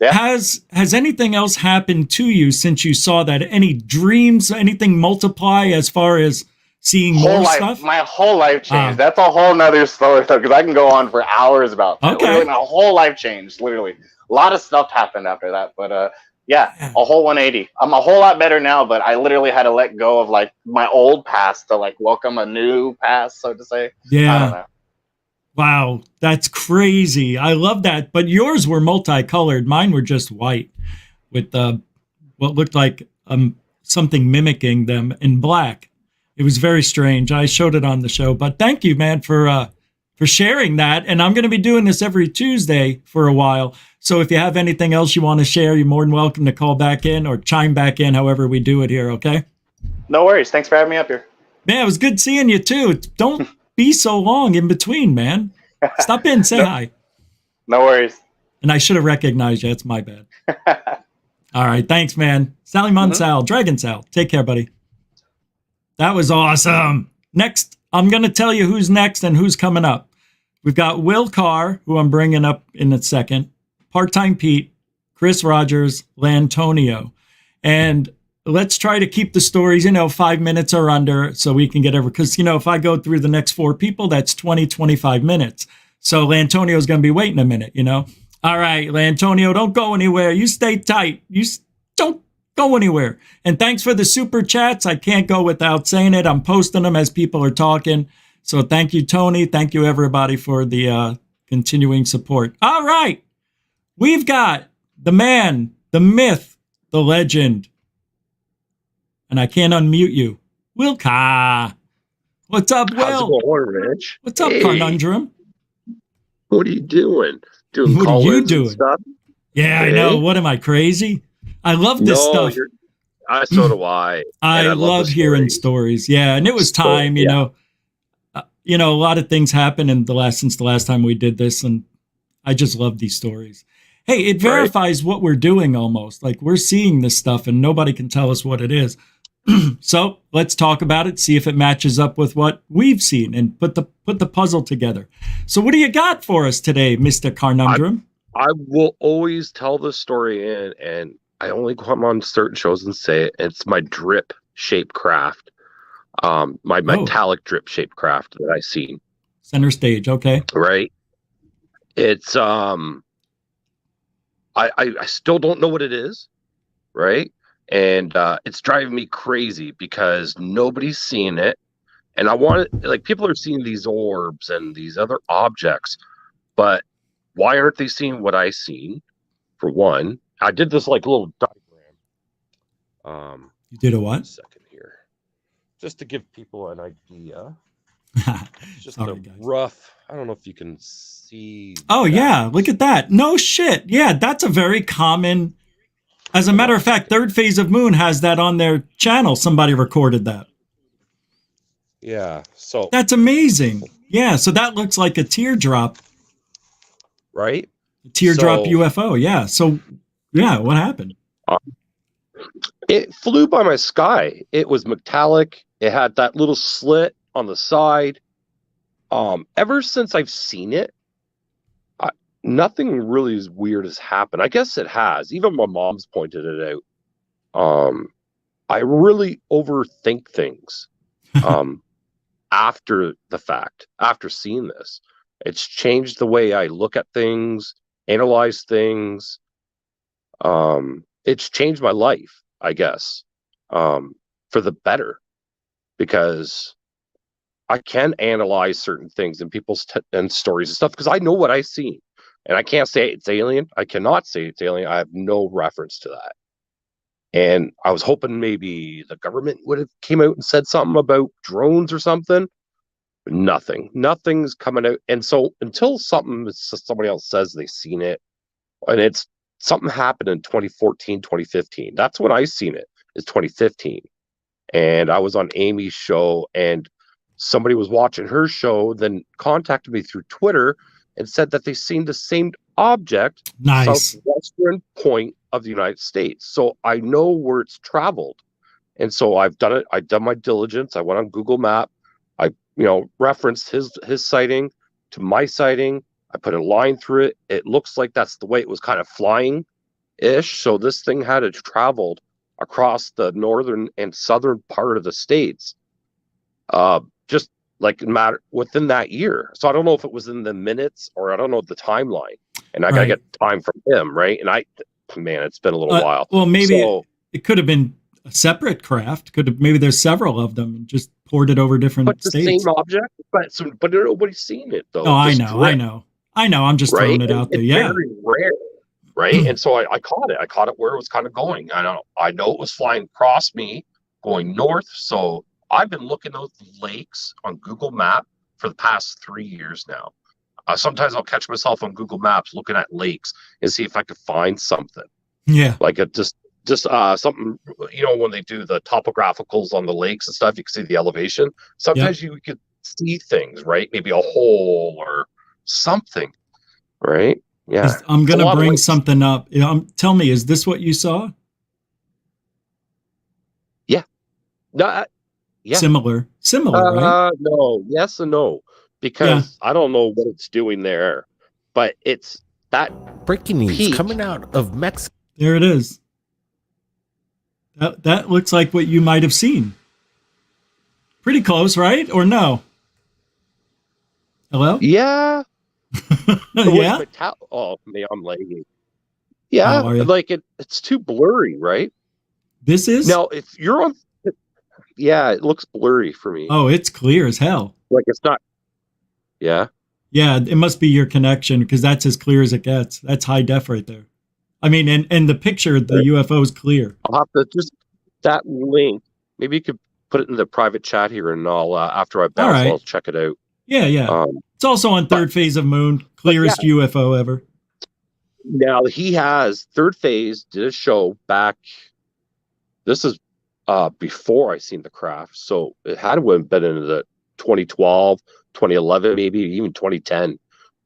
Yeah. Has anything else happened to you since you saw that? Any dreams, anything multiply as far as seeing more stuff? My whole life changed. That's a whole nother story, though, because I can go on for hours about that. Okay. Literally, my whole life changed, literally. A lot of stuff happened after that, but yeah, a whole 180. I'm a whole lot better now, but I literally had to let go of like my old past to like welcome a new past, so to say. Yeah. I don't know. Wow, that's crazy. I love that. But yours were multicolored. Mine were just white with what looked like something mimicking them in black. It was very strange. I showed it on the show. But thank you, man, for sharing that. And I'm going to be doing this every Tuesday for a while. So if you have anything else you want to share, you're more than welcome to call back in or chime back in, however we do it here, okay? No worries. Thanks for having me up here. Man, it was good seeing you, too. Don't be so long in between, man. Stop in, say hi. No worries. And I should have recognized you. It's my bad. All right. Thanks, man. Sally Munsal, Dragon Sal. Take care, buddy. That was awesome. Next, I'm going to tell you who's next and who's coming up. We've got Will Carr, who I'm bringing up in a second, Part-Time Pete, Chris Rogers, Lantonio. And let's try to keep the stories, 5 minutes or under so we can get over. Because, if I go through the next 4 people, that's 20, 25 minutes. So Lantonio's going to be waiting a minute, All right, Lantonio, don't go anywhere. You stay tight. Don't go anywhere. And thanks for the super chats. I can't go without saying it. I'm posting them as people are talking. So thank you, Tony. Thank you, everybody, for the continuing support. All right. We've got the man, the myth, the legend. And I can't unmute you. Will Carr. What's up, Will? How's it going, Rich? What's up, Conundrum? What are you doing? Doing what are you call-ins and doing? stuff? Yeah, I know. What am I, crazy? I love this stuff. So do I. I love hearing stories. Yeah, and it was time, you know. A lot of things happened since the last time we did this, and I just love these stories. Hey, it verifies what we're doing almost. Like we're seeing this stuff, and nobody can tell us what it is. So let's talk about it, see if it matches up with what we've seen, and put the puzzle together. So what do you got for us today, Mr. Conundrum? I will always tell this story in, and I only come on certain shows and say it. It's my drip shape craft, my metallic drip shape craft that I seen. Center stage, okay. Right. It's I still don't know what it is, right? And it's driving me crazy because nobody's seen it. And I want it, like, people are seeing these orbs and these other objects, but why aren't they seeing what I seen? For one, I did this like little diagram. You did a what? A second here, just to give people an idea. Just Sorry, a guys. rough. I don't know if you can see. Oh yeah, look at that. No shit. Yeah, that's a very common. As a matter of fact, Third Phase of Moon has that on their channel. Somebody recorded that. Yeah. So that's amazing. Yeah. So that looks like a teardrop. Right. A teardrop UFO. Yeah. So yeah, what happened? It flew by my sky. It was metallic. It had that little slit on the side. Ever since I've seen it, nothing really as weird has happened. I guess it has. Even my mom's pointed it out. I really overthink things after the fact, after seeing this. It's changed the way I look at things, analyze things. It's changed my life, I guess, for the better, because I can analyze certain things in people's and stories and stuff because I know what I've seen. And I can't say it's alien. I cannot say it's alien. I have no reference to that. And I was hoping maybe the government would have came out and said something about drones or something. Nothing's coming out. And so until somebody else says they've seen it, and it's something happened in 2014, 2015. That's when I seen it, is 2015. And I was on Amy's show, and somebody was watching her show, then contacted me through Twitter and said that they seen the same object, southwestern point of the United States. So I know where it's traveled. And so I've done it. I've done my diligence. I went on Google Map. I, referenced his sighting to my sighting. I put a line through it. It looks like that's the way it was kind of flying-ish. So this thing had traveled across the northern and southern part of the states, just like within that year. So I don't know if it was in the minutes or I don't know the timeline. And I gotta get time from him, right? And it's been a little while. Well, maybe it could have been a separate craft. Maybe there's several of them and just poured it over different states. The same object, but nobody's seen it though. Oh, I know. I'm just throwing it out there. Yeah, very rare, right? And so I caught it. I caught it where it was kind of going. I know it was flying across me, going north. So I've been looking at those lakes on Google Map for the past 3 years now. Sometimes I'll catch myself on Google Maps looking at lakes and see if I could find something. Yeah, like just something, when they do the topographicals on the lakes and stuff, you can see the elevation. Sometimes you could see things, right? Maybe a hole or something, right? Yeah. I'm going to bring something up. Tell me, is this what you saw? Yeah. No, yeah. Similar, right? No, yes and no, because I don't know what it's doing there, but it's that breaking news coming out of Mexico. There it is. That looks like what you might have seen. Pretty close, right? Or no? Hello? Yeah. Yeah. Oh, man, I'm lagging. Yeah, it's too blurry, right? This is? Now, if you're on... Yeah, it looks blurry for me. Oh, it's clear as hell. Like it's not... Yeah? Yeah, it must be your connection, because that's as clear as it gets. That's high def right there. I mean, and the picture, the UFO is clear. I'll have to just that link. Maybe you could put it in the private chat here, and I'll after I bounce, I'll check it out. Yeah. It's also on Third Phase of Moon, clearest UFO ever. Now he has Third Phase did a show back. This is before I seen the craft, so it had to have been in the 2012, 2011, maybe even 2010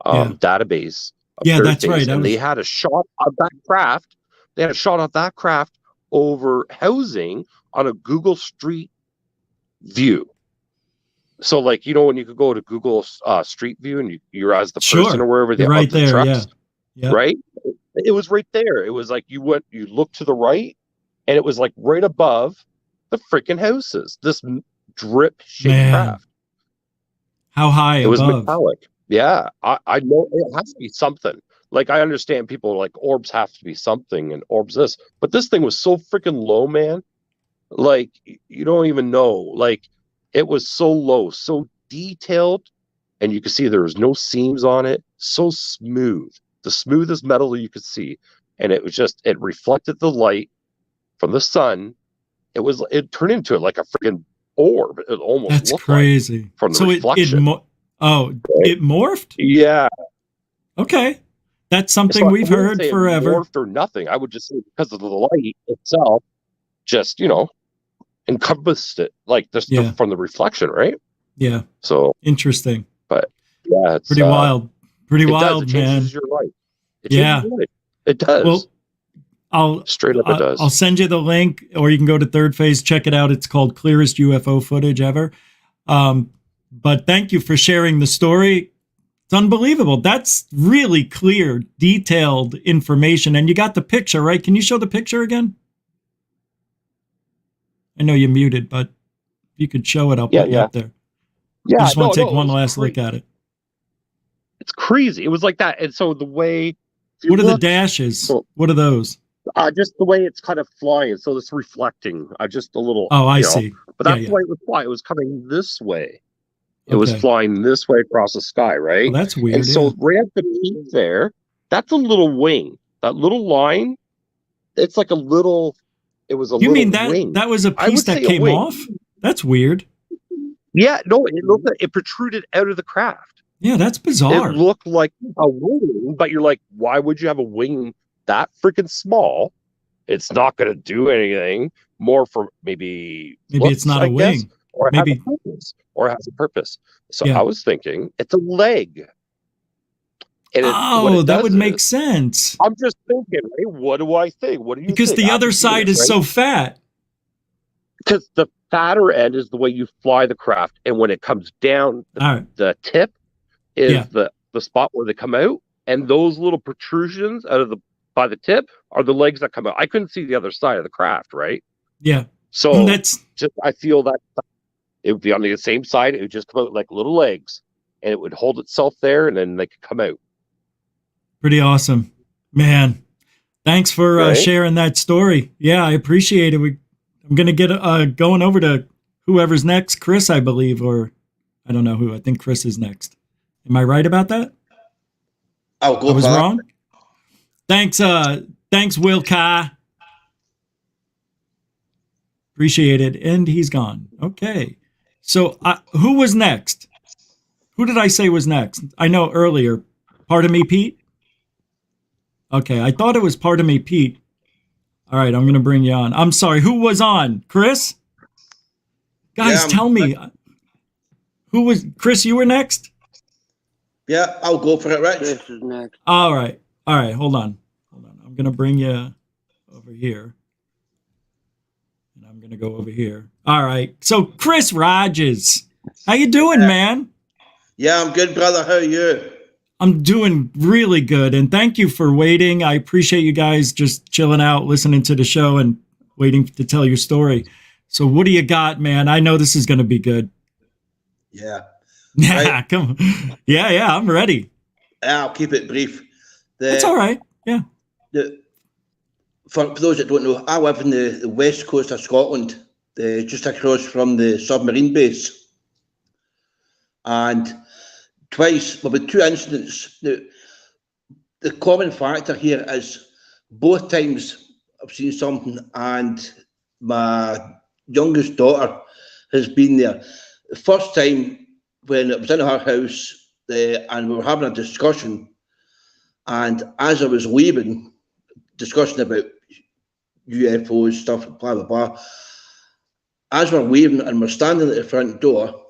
database. Yeah, that's right. And they had a shot of that craft. They had a shot of that craft over housing on a Google Street View. So, like, when you could go to Google Street View and you're as the person or wherever they're right there, trucks, right? It was right there. It was like you looked to the right, and it was like right above the freaking houses. This drip shaped craft. How high? It was metallic. Yeah, I know it has to be something. Like, I understand people are like, orbs have to be something and orbs this, but this thing was so freaking low, man. Like, you don't even know. Like, it was so low, so detailed, and you could see there was no seams on it. So smooth, the smoothest metal you could see, and it was just it reflected the light from the sun. It turned into like a freaking orb. It almost that's looked crazy like, from the reflection. It morphed? Yeah. Okay. That's something we've heard forever. Morphed or nothing. I would just say because of the light itself, just, encompassed it like this from the reflection, right? Yeah. So interesting. But yeah, it's pretty wild. Pretty wild, man. Your life. It does. Well, it does. I'll send you the link, or you can go to Third Phase, check it out. It's called Clearest UFO Footage Ever. But thank you for sharing the story. It's unbelievable. That's really clear, detailed information. And you got the picture, right? Can you show the picture again? I know you're muted, but you could show it. I'll put you up there. Yeah, I just want to take one last look at it. It's crazy. It was like that. And so the way... What are the dashes? What are those? Just the way it's kind of flying. So it's reflecting. Just a little... Oh, I see. But that's the way it was flying. It was coming this way. It was flying this way across the sky, right? Well, that's weird. And so right at the peak there, that's a little wing. That little line, it's like a little... It was a little wing. That was a piece that came off? That's weird. Yeah, no, it looked like it protruded out of the craft. Yeah, that's bizarre. It looked like a wing, but you're like, why would you have a wing that freaking small? It's not going to do anything more for maybe Maybe it's not a wing. Or it maybe has a purpose. Or it has a purpose. So Yeah. I was thinking it's a leg. And that would make sense. I'm just thinking, right? What do I think? What do you Because think? the other side is so fat. Because the fatter end is the way you fly the craft, and when it comes down, the tip is the spot where they come out, and those little protrusions out of by the tip are the legs that come out. I couldn't see the other side of the craft, right? Yeah. So that's just I feel that it would be on the same side. It would just come out like little legs, and it would hold itself there, and then they could come out. Pretty awesome, man. Thanks for sharing that story. Yeah, I appreciate it. I'm gonna get going over to whoever's next, Chris, I believe, or I don't know who. I think Chris is next. Am I right about that? I was wrong. Thanks, Will Kai. Appreciate it. And he's gone. Okay. So who was next? Who did I say was next? I know earlier. Pardon me, Pete? Okay, I thought it was Pardon me, Pete. All right, I'm going to bring you on. I'm sorry, who was on? Chris? Guys, tell me. Who was... Chris, you were next? Yeah, I'll go for it, Rich. Chris is next. All right, hold on. I'm going to bring you over here. And I'm going to go over here. All right, so Chris Rogers. How you doing, man? Yeah, I'm good, brother. How are you? I'm doing really good, and thank you for waiting. I appreciate you guys just chilling out, listening to the show, and waiting to tell your story. So what do you got, man? I know this is going to be good. Yeah. Yeah, Right. come on. Yeah, I'm ready. I'll keep it brief. That's all right. Yeah. For those that don't know, I live in the west coast of Scotland, just across from the submarine base. And twice, well, with two incidents, the common factor here is both times I've seen something, and my youngest daughter has been there. The first time when it was in her house, and we were having a discussion, and as I was leaving, discussing about UFOs, stuff, blah, blah, blah, as we're leaving and we're standing at the front door,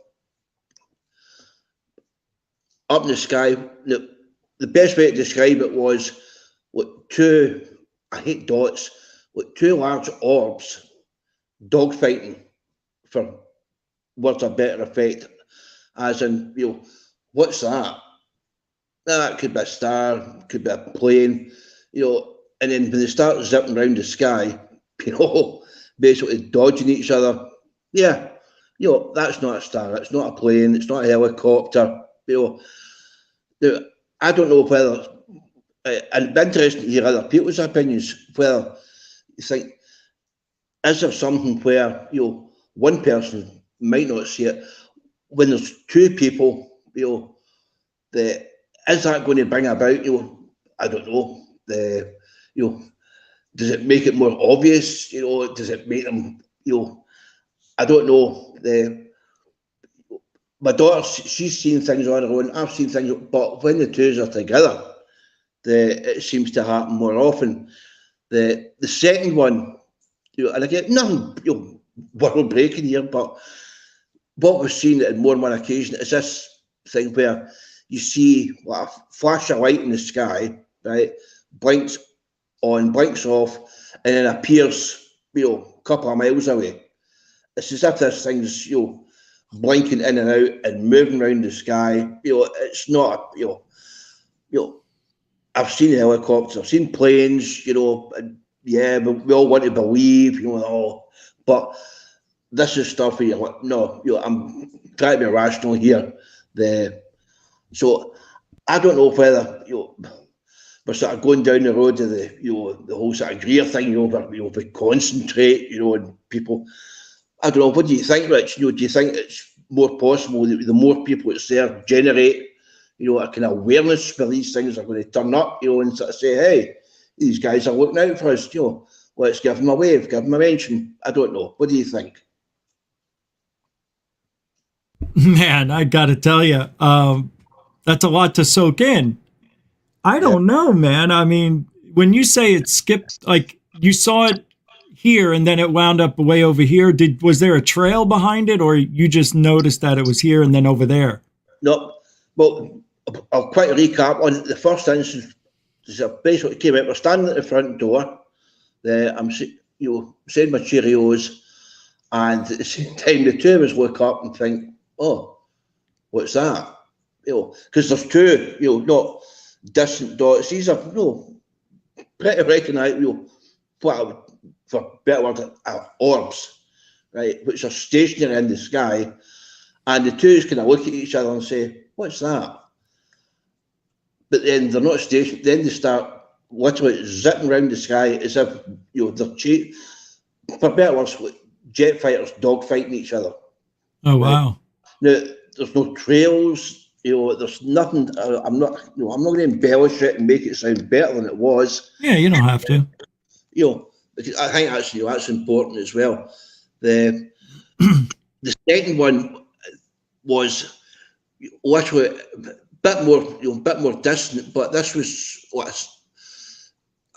up in the sky, the best way to describe it was with two, I hate dots, with two large orbs dogfighting, for what's a better effect, as in, what's that? That could be a star, could be a plane, and then when they start zipping around the sky, basically dodging each other, yeah, that's not a star, it's not a plane, it's not a helicopter, I don't know whether, and it'd be interesting to hear other people's opinions, whether you think, is there something where, one person might not see it, when there's two people, is that going to bring about, I don't know, does it make it more obvious, does it make them, I don't know, my daughter, she's seen things on her own, I've seen things, but when the two are together, it seems to happen more often. The second one, and again, nothing world breaking here, but what we've seen on more than one occasion is this thing where you see a flash of light in the sky, right, blinks on, blinks off, and then appears, a couple of miles away. It's as if this thing's, blinking in and out and moving around the sky. It's not, I've seen helicopters, I've seen planes, and yeah, but we all want to believe, but this is stuff where you're like, no, I'm trying to be rational here. So I don't know whether, we're sort of going down the road of the whole sort of Greer thing, where we concentrate, and people, I don't know, what do you think, Rich? Do you think it's more possible that the more people that's there generate, a kind of awareness where these things are going to turn up, and sort of say, hey, these guys are looking out for us, let's give them a wave, give them a mention. I don't know. What do you think? Man, I got to tell you, that's a lot to soak in. I don't know, man. I mean, when you say it skipped, like you saw it here and then it wound up way over here, was there a trail behind it, or you just noticed that it was here and then over there? No, well, I'll quite recap on the first instance. Basically came out, we're standing at the front door. I'm saying my Cheerios, and at the same time the two of us look up and think, oh, what's that? Because there's two, not distant dots. These are, pretty recognisable, for better word, orbs, right, which are stationary in the sky, and the two kind of look at each other and say, what's that? But then they're not stationary. Then they start literally zipping around the sky as if they're for better words, jet fighters dogfighting each other. Oh wow! Now there's no trails. There's nothing. I'm not going to embellish it and make it sound better than it was. Yeah, you don't have to. Because I think that's important as well. The second one was literally bit more distant, but this was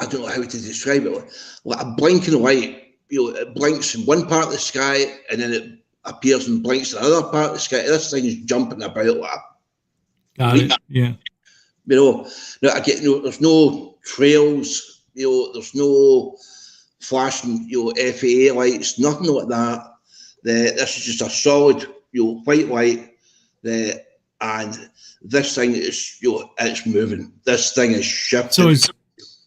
I don't know how to describe it, like a blinking light. It blinks in one part of the sky and then it appears and blinks in another part of the sky. This thing is jumping about like Got it. Yeah. Now again, there's no trails. There's no flashing, FAA lights, nothing like that. This is just a solid, white light. And this thing is, it's moving. This thing is shifting. So it's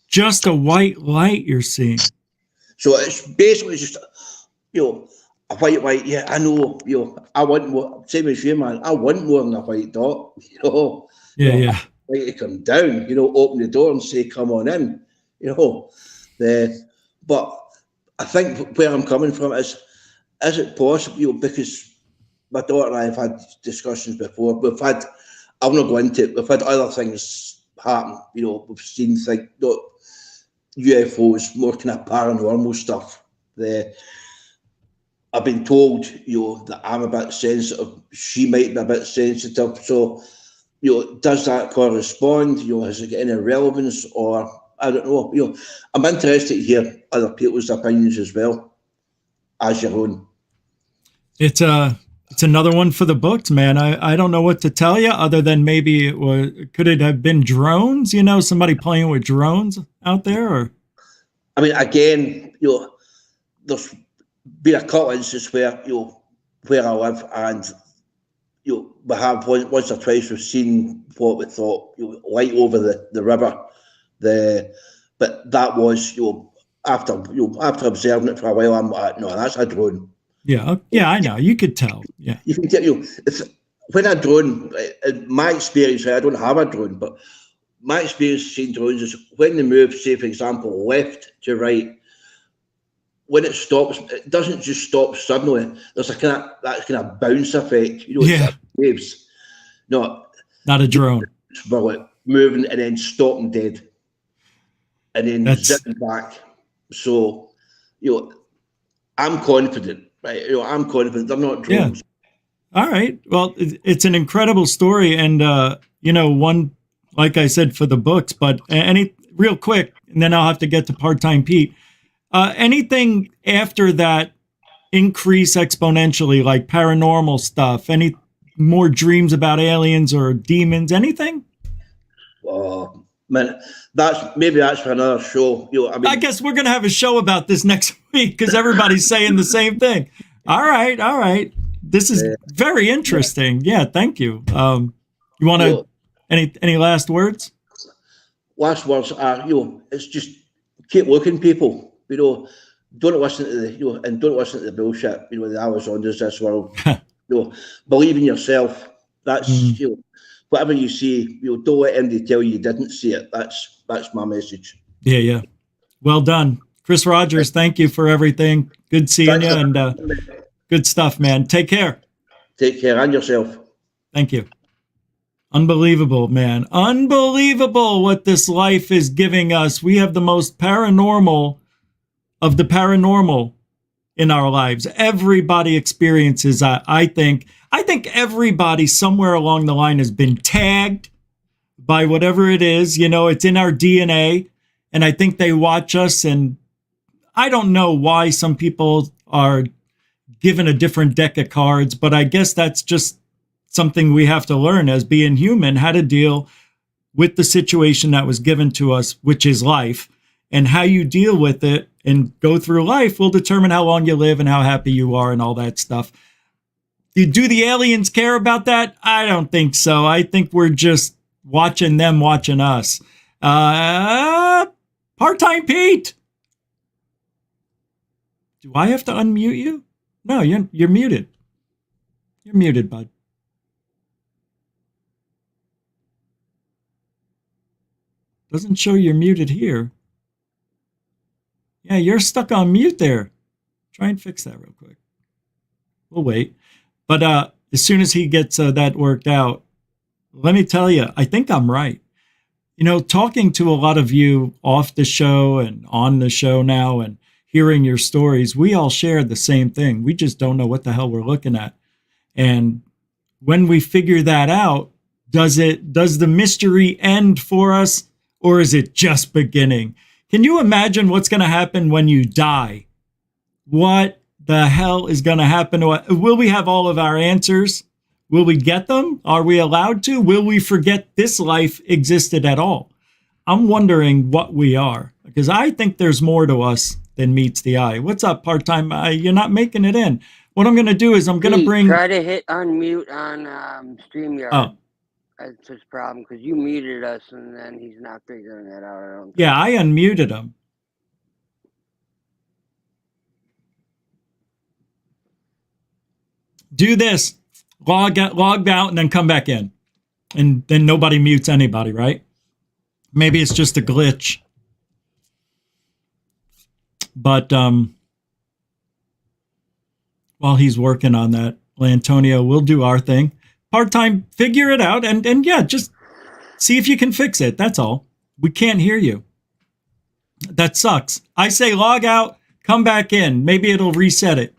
just a white light you're seeing. So it's basically just, a white light. Yeah, I know. I want more. Same as you, man. I want more than a white dot. Yeah. Like to come down. Open the door and say, "Come on in." But I think where I'm coming from is it possible? Because my daughter and I have had discussions before. I'm not going to. We've had other things happen. We've seen things, not UFOs, more kind of paranormal stuff. I've been told, that I'm a bit sensitive. She might be a bit sensitive. So, does that correspond? Has it got any relevance? Or I don't know. I'm interested to hear other people's opinions as well as your own. It's another one for the books, man. I don't know what to tell you other than maybe could it have been drones? Somebody playing with drones out there, or? I mean, again, there's been a couple of instances where where I live, and we have once or twice we've seen what we thought light over the river. But that was after observing it for a while, I'm like, no, that's a drone. Yeah, I know. You could tell. Yeah, you can tell. When a drone, in my experience, I don't have a drone, but my experience seeing drones is when they move, say for example, left to right. When it stops, it doesn't just stop suddenly. There's that kind of bounce effect. Waves. Not a drone. Well, moving and then stopping dead, and then zipping back. So, I'm confident. Right, I'm confident they're not drones. Yeah. All right. Well, it's an incredible story, and one, like I said, for the books. But real quick, and then I'll have to get to Part-Time Pete. Anything after that increase exponentially, like paranormal stuff? Any more dreams about aliens or demons? Anything? Oh man, that's for another show. I guess we're gonna have a show about this next week because everybody's saying the same thing. All right. This is very interesting. Yeah, thank you. You want to any last words? Last words are it's just keep looking, people. Don't listen to and don't listen to the bullshit. The I was on this world. Believe in yourself. That's whatever you see. Don't let anybody tell you didn't see it. That's my message. Yeah. Well done, Chris Rogers. Thank you for everything. Good seeing you, and good stuff, man. Take care. Take care, and yourself. Thank you. Unbelievable, man. Unbelievable what this life is giving us. We have the most paranormal of the paranormal in our lives. Everybody experiences, I think everybody somewhere along the line has been tagged by whatever it is. You know, it's in our DNA. And I think they watch us, and I don't know why some people are given a different deck of cards, but I guess that's just something we have to learn as being human, how to deal with the situation that was given to us, which is life, and how you deal with it and go through life will determine how long you live and how happy you are and all that stuff. Do the aliens care about that? I don't think so. I think we're just watching them watching us. Part-time Pete. Do I have to unmute you? No, you're muted. You're muted, bud. Doesn't show you're muted here. Yeah, you're stuck on mute there. Try and fix that real quick. We'll wait. But as soon as he gets that worked out, let me tell you, I think I'm right. You know, talking to a lot of you off the show and on the show now and hearing your stories, we all share the same thing. We just don't know what the hell we're looking at. And when we figure that out, does the mystery end for us, or is it just beginning? Can you imagine what's going to happen when you die? What the hell is going to happen to us? Will we have all of our answers? Will we get them? Are we allowed to? Will we forget this life existed at all? I'm wondering what we are, because I think there's more to us than meets the eye. What's up, part-time? You're not making it in. What I'm going to do is I'm going to bring... Try to hit unmute on StreamYard. Oh. That's his problem, because you muted us, and then he's not figuring that out. I don't think. Yeah, I unmuted him. Do this. Log out, and then come back in. And then nobody mutes anybody, right? Maybe it's just a glitch. But while he's working on that, Lantonio, we'll do our thing. Part-time, figure it out, and yeah, just see if you can fix it. That's all. We can't hear you. That sucks. I say log out, come back in. Maybe it'll reset it.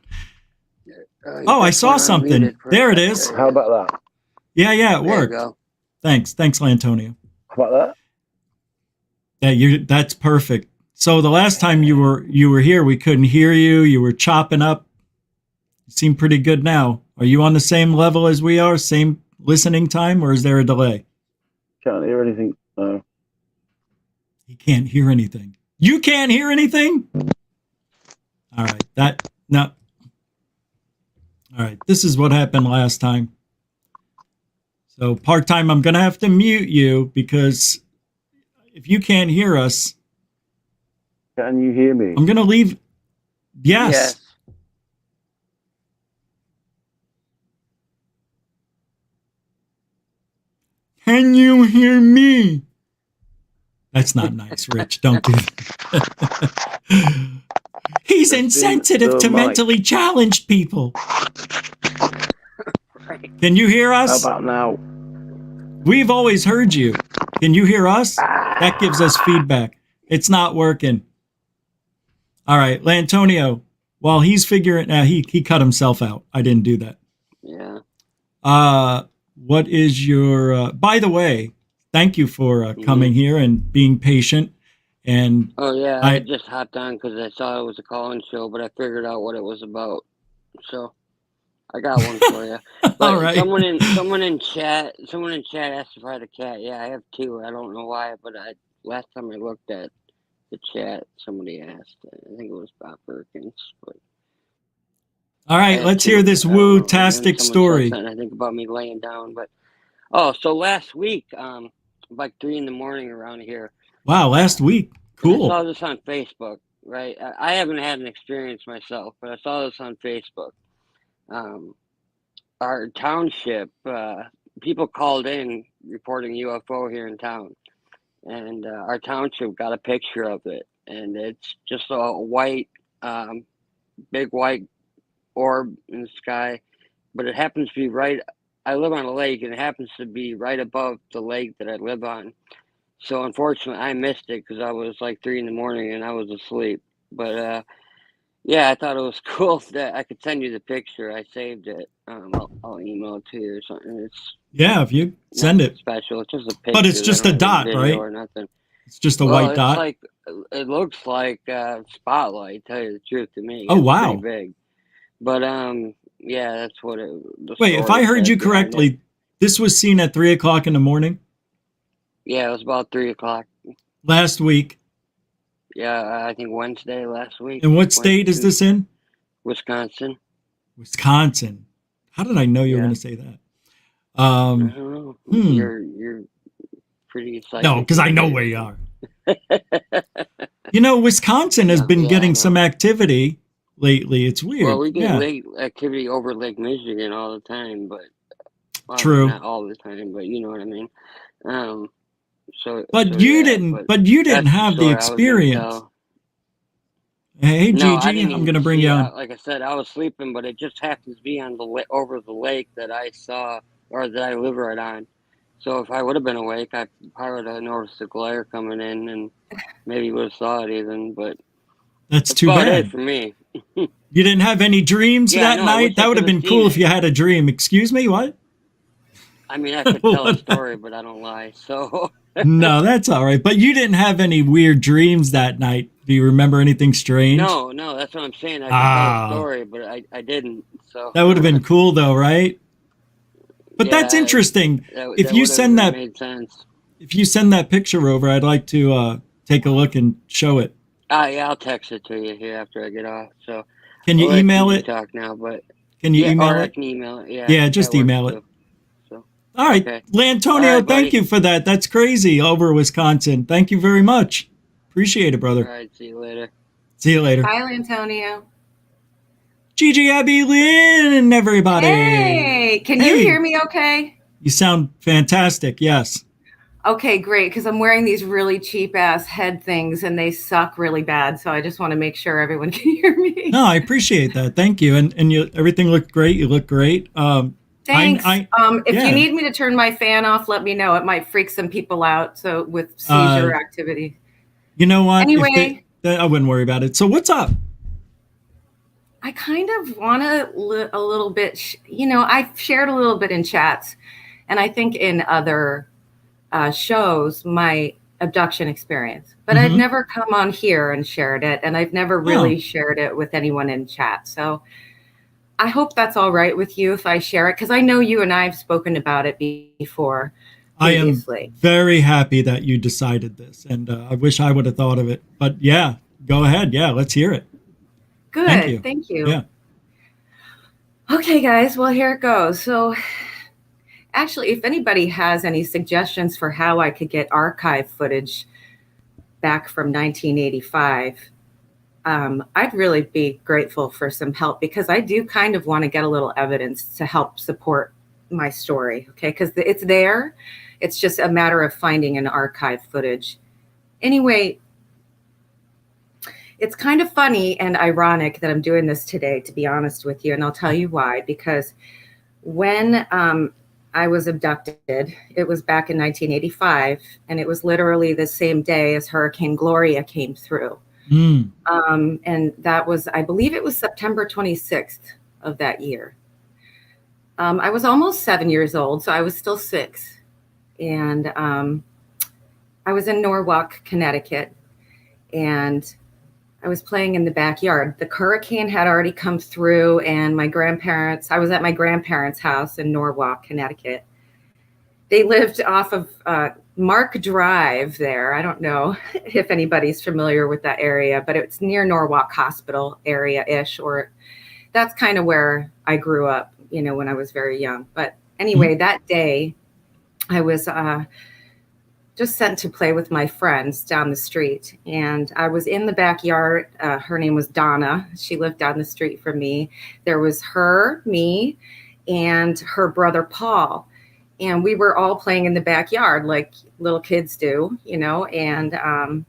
Oh, I saw something. There it is. How about that? Yeah, it worked. Thanks, Lantonio. How about that? Yeah, that's perfect. So the last time you were here, we couldn't hear you. You were chopping up. You seem pretty good now. Are you on the same level as we are? Same listening time, or is there a delay? Can't hear anything. No. He can't hear anything. You can't hear anything? All right. No. All right. This is what happened last time. So part-time, I'm going to have to mute you, because if you can't hear us... Can you hear me? I'm going to leave... Yes. Can you hear me? That's not nice, Rich. Don't do that. He's insensitive to mentally challenged people. Can you hear us? How about now? We've always heard you. Can you hear us? That gives us feedback. It's not working. All right, Lantonio, while he's figuring out, he cut himself out. I didn't do that. Yeah. What is your, by the way, thank you for coming here and being patient. And oh, yeah, I just hopped on because I saw it was a call-in show, but I figured out what it was about. So I got one for you. But all right. Someone in chat asked if I had a cat. Yeah, I have two. I don't know why, but last time I looked at the chat, somebody asked. I think it was Bob Berkins. But all right, let's hear this woo-tastic story. I think about me laying down, but so last week, like 3 a.m. around here. Wow, last week. Cool. I saw this on Facebook, right? I haven't had an experience myself, but I saw this on Facebook. Our township, people called in reporting UFO here in town, and our township got a picture of it, and it's just a white, big white orb in the sky, but it happens to be right. I live on a lake, and it happens to be right above the lake that I live on. So unfortunately, I missed it because I was like 3 a.m. and I was asleep. But Yeah, I thought it was cool that I could send you the picture. I saved it. I'll email it to you or something. It's Yeah, if you send it. special. It's just a picture. But it's They just don't a have dot, video right? or nothing. It's just a Well, white it's dot. like it looks like spotlight. Tell you the truth, to me, Oh, it's wow. pretty big. But yeah, that's what it. The Wait, if story I heard said you behind it. correctly, this was seen at 3 o'clock in the morning Yeah, it was about 3 o'clock. last week. Yeah, I think Wednesday last week. And what state is this in? Wisconsin. Wisconsin. How did I know you were going to say that? I don't know. You're pretty psychic. No, because I know where you are. You know, Wisconsin has been getting some activity lately. It's weird. Well, we get lake activity over Lake Michigan all the time, but True. not all the time, but you know what I mean. But you didn't have the experience. Hey, No, Gigi, I didn't I'm even going to bring see you it. on. Like I said, I was sleeping, but it just happens to be on the over the lake that I saw, or that I live right on. So if I would have been awake, I probably would have noticed the glare coming in, and maybe would have saw it even. But That's too about bad. it for me. You didn't have any dreams Yeah, that no, I wish night? I That would have could've been cool seen if you had a dream. Excuse me, what? I mean, I could tell a story, but I don't lie. So No, that's all right. But you didn't have any weird dreams that night. Do you remember anything strange? no, that's what I'm saying. I could tell a story, but I didn't. So That would have been cool, though, right? But Yeah, that's interesting. that If you would've send that, made sense. if you send that picture over, I'd like to take a look and show it. Yeah, I'll text it to you here after I get off. So Can you I'll let email Gigi it? talk now, but Can you email or I it? can email it. Yeah, Yeah, just that works email it. too. So All right, okay. Lantonio, All right, thank buddy. you for that. That's crazy over Wisconsin. Thank you very much. Appreciate it, brother. All right, see you later. See you later. Bye, Lantonio. Gigi, Abby, Lynn, everybody. Hey, can you hear me okay? You sound fantastic. Yes. Okay, great, because I'm wearing these really cheap ass head things and they suck really bad. So I just want to make sure everyone can hear me. No, I appreciate that. Thank you. And you, everything looked great. You look great. Thanks. If yeah. you need me to turn my fan off, let me know. It might freak some people out. So with seizure activity. You know what? Anyway. I wouldn't worry about it. So what's up? I kind of want a little bit, I've shared a little bit in chats, and I think in other shows, my abduction experience, but I've never come on here and shared it, and I've never really shared it with anyone in chat. So I hope that's all right with you if I share it, because I know you and I have spoken about it before. Previously. I am very happy that you decided this, and I wish I would have thought of it. But yeah, go ahead. Yeah, let's hear it. Good. Thank you. Yeah. Okay, guys. Well, here it goes. So actually, if anybody has any suggestions for how I could get archive footage back from 1985, I'd really be grateful for some help, because I do kind of want to get a little evidence to help support my story. Okay, because it's there. It's just a matter of finding an archive footage. Anyway, it's kind of funny and ironic that I'm doing this today, to be honest with you, and I'll tell you why. Because when I was abducted, it was back in 1985, and it was literally the same day as Hurricane Gloria came through. And that was, I believe it was September 26th of that year. I was almost 7 years old, so I was still 6. And I was in Norwalk, Connecticut, and I was playing in the backyard. The hurricane had already come through, and I was at my grandparents' house in Norwalk, Connecticut. They lived off of Mark Drive there. I don't know if anybody's familiar with that area, but it's near Norwalk Hospital area-ish, or that's kind of where I grew up, when I was very young. But anyway, that day I was just sent to play with my friends down the street. And I was in the backyard. Her name was Donna. She lived down the street from me. There was her, me, and her brother, Paul. And we were all playing in the backyard like little kids do, and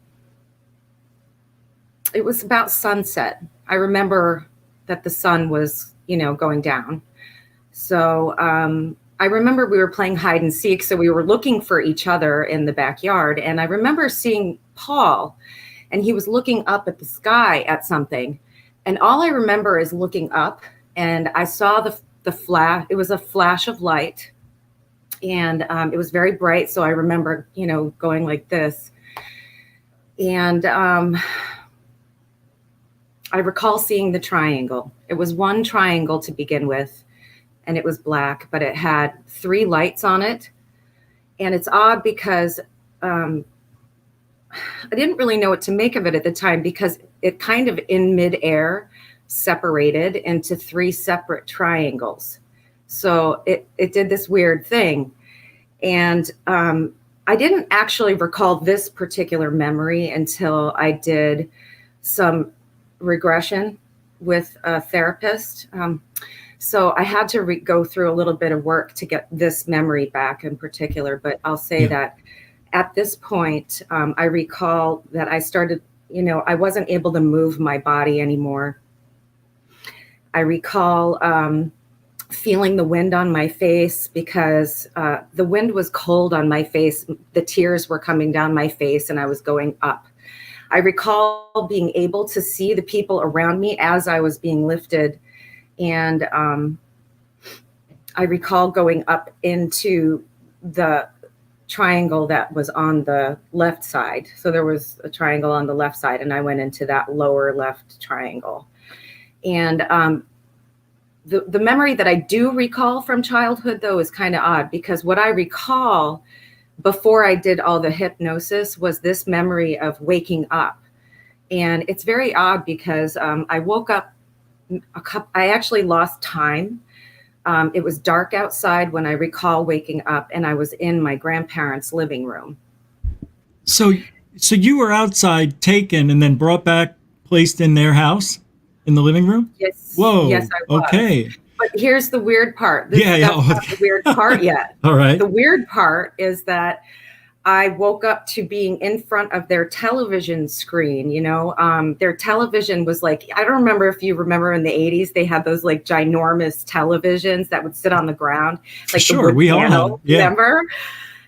it was about sunset. I remember that the sun was, going down. So I remember we were playing hide and seek. So we were looking for each other in the backyard. And I remember seeing Paul, and he was looking up at the sky at something. And all I remember is looking up, and I saw the flash. It was a flash of light, and it was very bright. So I remember, going like this. And I recall seeing the triangle. It was one triangle to begin with, and it was black, but it had 3 lights on it. And it's odd because I didn't really know what to make of it at the time, because it kind of in midair separated into 3 separate triangles. So it did this weird thing. And I didn't actually recall this particular memory until I did some regression with a therapist. So I had to go through a little bit of work to get this memory back in particular. But I'll say that at this point, I recall that I started, I wasn't able to move my body anymore. I recall feeling the wind on my face, because the wind was cold on my face. The tears were coming down my face, and I was going up. I recall being able to see the people around me as I was being lifted. And I recall going up into the triangle that was on the left side. So there was a triangle on the left side, and I went into that lower left triangle. And the memory that I do recall from childhood, though, is kind of odd, because what I recall before I did all the hypnosis was this memory of waking up. And it's very odd because I woke up, I actually lost time. It was dark outside when I recall waking up, and I was in my grandparents' living room. So you were outside, taken, and then brought back, placed in their house, in the living room? Yes. Whoa. Yes, I was. Okay. But here's the weird part. That's not the weird part yet. All right. The weird part is that I woke up to being in front of their television screen. Their television was like, I don't remember if you remember in the 80s, they had those like ginormous televisions that would sit on the ground. Like sure, we all had. Yeah. Remember?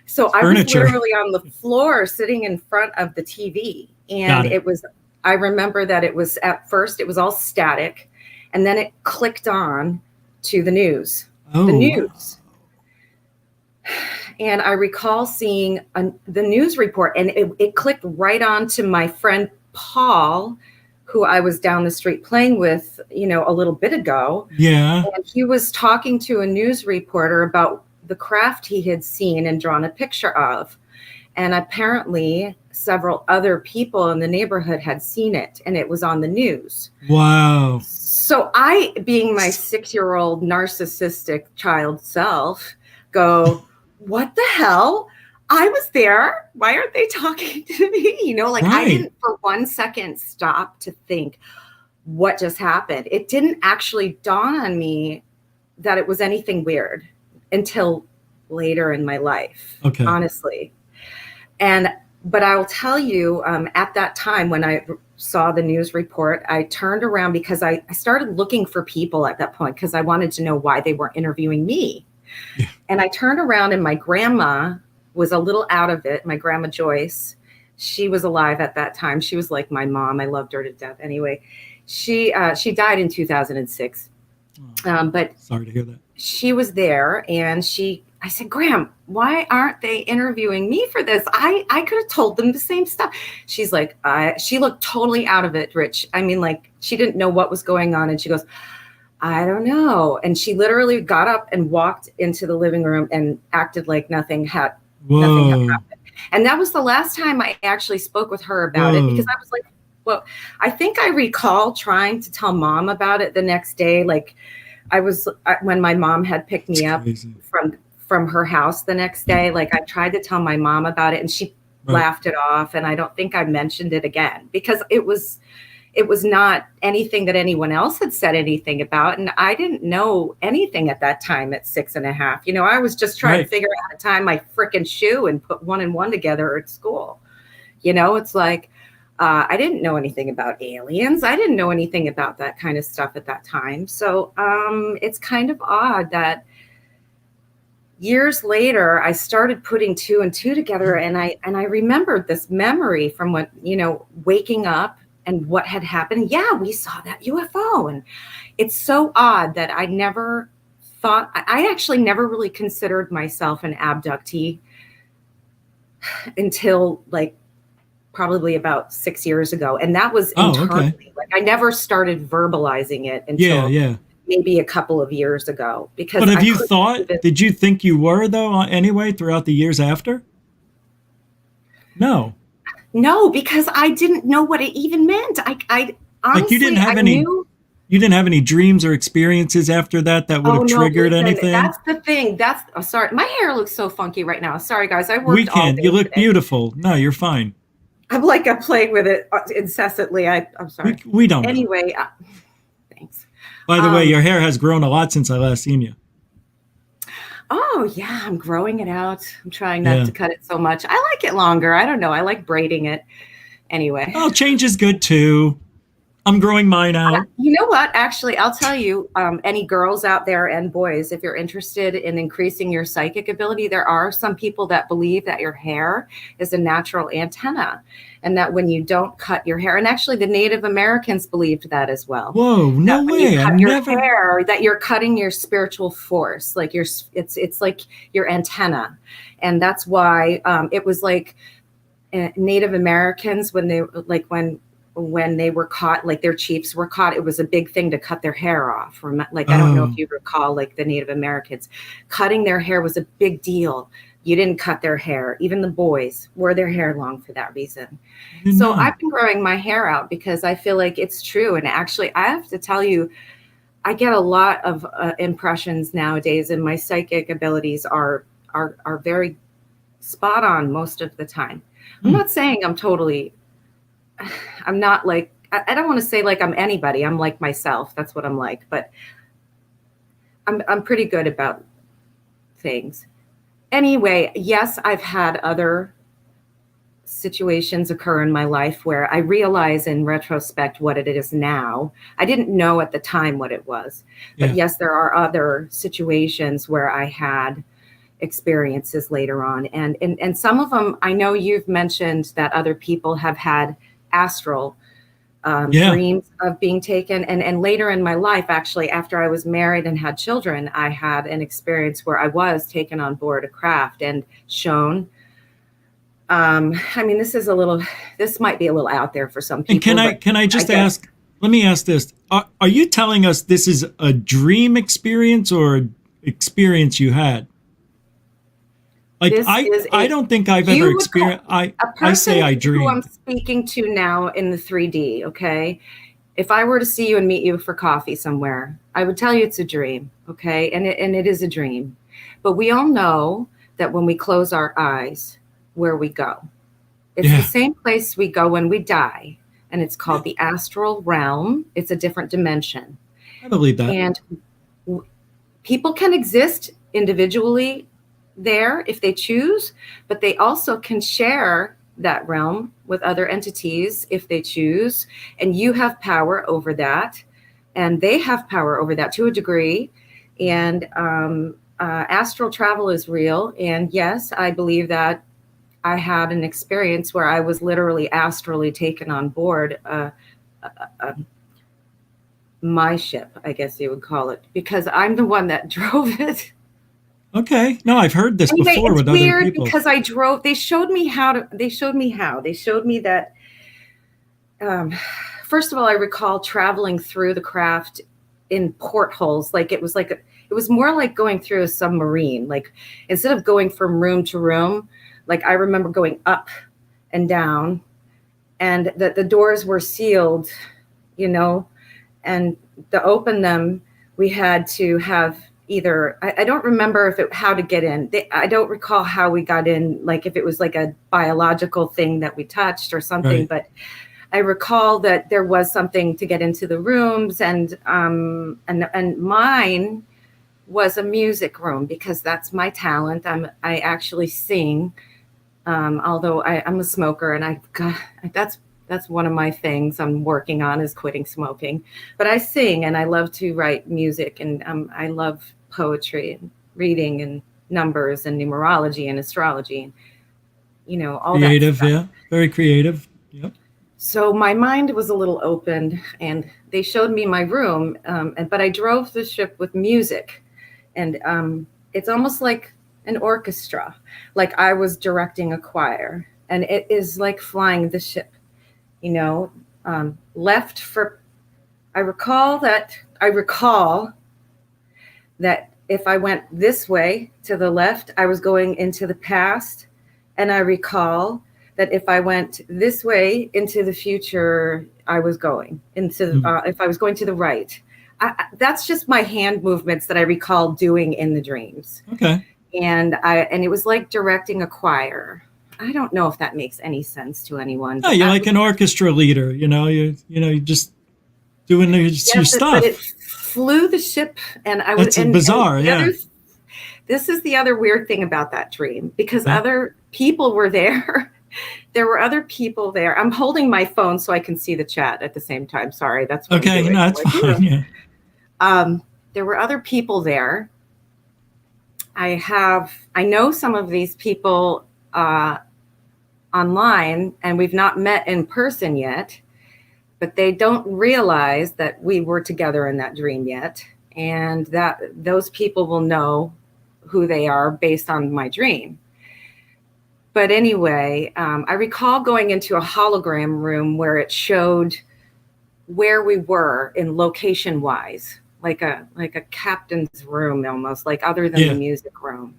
So I was Furniture. literally on the floor sitting in front of the TV. And I remember that it was, at first, it was all static. And then it clicked on to the news. The news. And I recall seeing the news report, and it clicked right on to my friend Paul, who I was down the street playing with, a little bit ago. Yeah. And he was talking to a news reporter about the craft he had seen and drawn a picture of. And apparently several other people in the neighborhood had seen it, and it was on the news. Wow. So I, being my 6-year-old narcissistic child self, go, what the hell? I was there. Why aren't they talking to me? I didn't for 1 second stop to think what just happened. It didn't actually dawn on me that it was anything weird until later in my life, honestly. But I will tell you, at that time when I saw the news report, I turned around because I started looking for people at that point, because I wanted to know why they weren't interviewing me. Yeah. And I turned around, and my grandma was a little out of it. My grandma Joyce, she was alive at that time. She was like my mom. I loved her to death. Anyway, she died in 2006. But sorry to hear that. She was there, and I said, Graham, why aren't they interviewing me for this? I could have told them the same stuff. She's like, she looked totally out of it, Rich. I mean, like, she didn't know what was going on. And she goes, I don't know. And she literally got up and walked into the living room and acted like nothing had happened. And that was the last time I actually spoke with her about it, because I was like, well, I think I recall trying to tell Mom about it the next day. Like, when my mom had picked me up from her house the next day, like, I tried to tell my mom about it, and she laughed it off. And I don't think I mentioned it again, because it was not anything that anyone else had said anything about. And I didn't know anything at that time at 6.5. I was just trying to figure out how to tie my frickin' shoe and put 1 and 1 together at school. It's like, I didn't know anything about aliens. I didn't know anything about that kind of stuff at that time. So it's kind of odd that years later, I started putting 2 and 2 together, and I remembered this memory from when, waking up and what had happened. Yeah, we saw that UFO. And it's so odd that I never thought, I actually never really considered myself an abductee until like probably about 6 years ago. And that was internally. Okay. Like I never started verbalizing it until maybe a couple of years ago. Because but have you thought, did you think you were though anyway throughout the years after? No. No, because I didn't know what it even meant. I honestly, like you didn't have you didn't have any dreams or experiences after that would have triggered anything? That's the thing. Sorry. My hair looks so funky right now. Sorry, guys. I worked all day You look today. beautiful. No, you're fine. I'm playing with it incessantly. I'm sorry. We don't know. Anyway, thanks. By the way, your hair has grown a lot since I last seen you. Oh, yeah. I'm growing it out. I'm trying not to cut it so much. I like it longer. I don't know. I like braiding it. Anyway. Oh, change is good too. I'm growing mine out. You know what? Actually, I'll tell you, any girls out there and boys, if you're interested in increasing your psychic ability, there are some people that believe that your hair is a natural antenna and that when you don't cut your hair, and actually the Native Americans believed that as well. Whoa, no way. You cut your hair, that you're cutting your spiritual force, like it's like your antenna. And that's why it was like Native Americans when they were caught, like their chiefs were caught, it was a big thing to cut their hair off. Like, I don't know if you recall, like the Native Americans, cutting their hair was a big deal. You didn't cut their hair. Even the boys wore their hair long for that reason. So I've been growing my hair out because I feel like it's true. And actually, I have to tell you, I get a lot of impressions nowadays, and my psychic abilities are very spot on most of the time. I'm not saying I'm not like, I don't want to say like I'm anybody. I'm like myself. That's what I'm like. But I'm pretty good about things. Anyway, yes, I've had other situations occur in my life where I realize in retrospect what it is now. I didn't know at the time what it was. But yes, there are other situations where I had experiences later on. And some of them, I know you've mentioned that other people have had astral dreams of being taken. And later in my life, actually, after I was married and had children, I had an experience where I was taken on board a craft and shown. I mean, this might be a little out there for some people. And can I just ask, let me ask this. Are you telling us this is a dream experience or an experience you had? Like I don't think I've ever experienced. I say I dreamed. Who I'm speaking to now in the 3D. Okay, if I were to see you and meet you for coffee somewhere, I would tell you it's a dream. Okay, and it is a dream. But we all know that when we close our eyes, where we go, it's the same place we go when we die, and it's called the astral realm. It's a different dimension. I believe that. And people can exist individually there if they choose, but they also can share that realm with other entities if they choose, and you have power over that, and they have power over that to a degree. And astral travel is real, and yes, I believe that I had an experience where I was literally astrally taken on board my ship, I guess you would call it, because I'm the one that drove it. Okay. No, I've heard this before with other people. It's weird because I drove. They showed me how. They showed me that. First of all, I recall traveling through the craft in portholes. It was more like going through a submarine. Like instead of going from room to room, like I remember going up and down, and that the doors were sealed, and to open them, we had to have. Either I don't remember how to get in. I don't recall how we got in, like if it was like a biological thing that we touched or something. Right. But I recall that there was something to get into the rooms, and mine was a music room because that's my talent. I actually sing, although I'm a smoker, and that's one of my things I'm working on is quitting smoking. But I sing and I love to write music, and I love poetry and reading and numbers and numerology and astrology and all creative, that stuff. yeah, very creative. Yep. So my mind was a little opened, and they showed me my room, but I drove the ship with music, and it's almost like an orchestra, like I was directing a choir, and it is like flying the ship, you know, left for. I recall that if I went this way to the left, I was going into the past, and I recall that if I went this way into the future, I was going into, if I was going to the right. That's just my hand movements that I recall doing in the dreams. Okay. And it was like directing a choir. I don't know if that makes any sense to anyone. No, you're like an orchestra leader, you're just doing your stuff. But it flew the ship, and I was. That's bizarre, yeah. This is the other weird thing about that dream, because other people were there. There were other people there. I'm holding my phone so I can see the chat at the same time. Sorry, that's what okay. I'm doing. No, it's fine. Yeah. There were other people there. I know some of these people online, and we've not met in person yet, but they don't realize that we were together in that dream yet, and that those people will know who they are based on my dream. But anyway, I recall going into a hologram room where it showed where we were in location wise, like a captain's room almost, like other than the music room.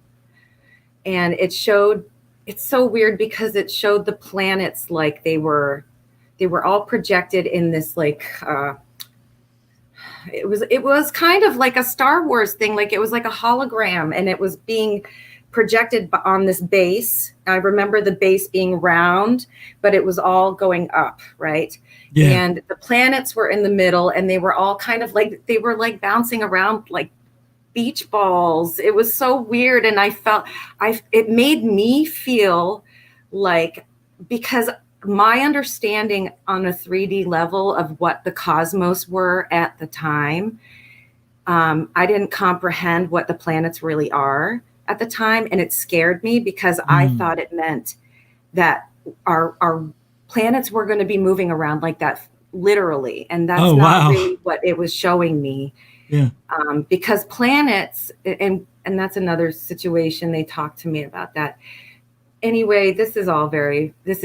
And it showed, it's so weird because it showed the planets like they were all projected in this like it was kind of like a Star Wars thing, like it was like a hologram, and it was being projected on this base. I remember the base being round, but it was all going up, right? Yeah. And the planets were in the middle, and they were all kind of like, they were like bouncing around like beach balls. It was so weird. And it made me feel like, because my understanding on a 3D level of what the cosmos were at the time, I didn't comprehend what the planets really are at the time, and it scared me because I thought it meant that our planets were going to be moving around like that, literally, and that's not really what it was showing me. Yeah. Because planets, and that's another situation. They talked to me about that. Anyway, this is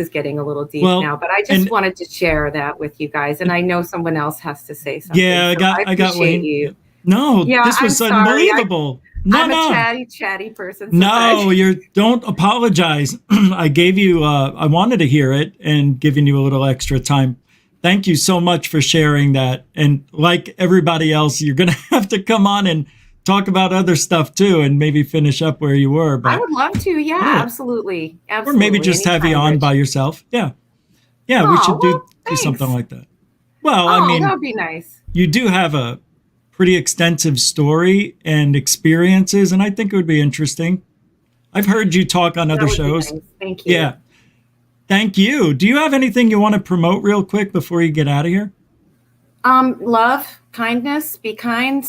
getting a little deep now, but I just wanted to share that with you guys, and I know someone else has to say something. Yeah, I got Wayne. You. No, this was unbelievable. I'm a chatty person. No, don't apologize. I gave you, I wanted to hear it and giving you a little extra time. Thank you so much for sharing that. And like everybody else, you're going to have to come on and talk about other stuff too, and maybe finish up where you were. But I would love to. Yeah, absolutely. Or maybe just have you on by yourself. Yeah. Yeah, we should do something like that. Well, I mean, that would be nice. You do have a pretty extensive story and experiences, and I think it would be interesting. I've heard you talk on other shows. Nice. Thank you. Yeah. Thank you. Do you have anything you want to promote real quick before you get out of here? Love, kindness, be kind,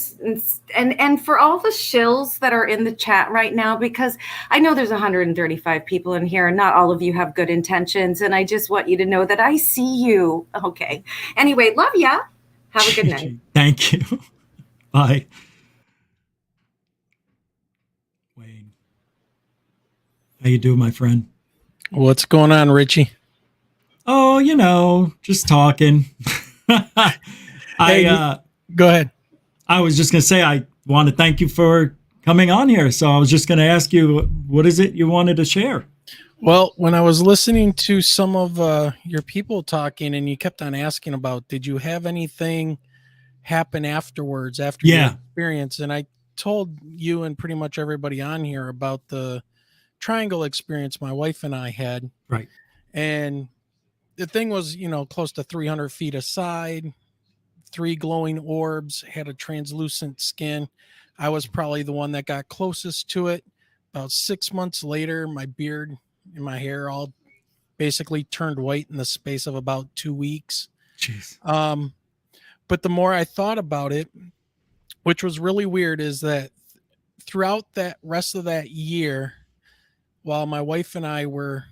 and for all the shills that are in the chat right now, because I know there's 135 people in here and not all of you have good intentions, and I just want you to know that I see you. Okay. Anyway, love ya. Have a good night. Thank you. Bye. Wayne. How you doing, my friend? What's going on, Richie? Oh, just talking. Go ahead. I was just going to say, I want to thank you for coming on here. So I was just going to ask you, what is it you wanted to share? Well, when I was listening to some of your people talking, and you kept on asking about, did you have anything happen afterwards, after your experience? And I told you and pretty much everybody on here about the triangle experience my wife and I had. Right. And the thing was, close to 300 feet aside, 3 glowing orbs, had a translucent skin. I was probably the one that got closest to it. About 6 months later, my beard and my hair all basically turned white in the space of about 2 weeks. Jeez. But the more I thought about it, which was really weird, is that throughout that rest of that year, while my wife and I were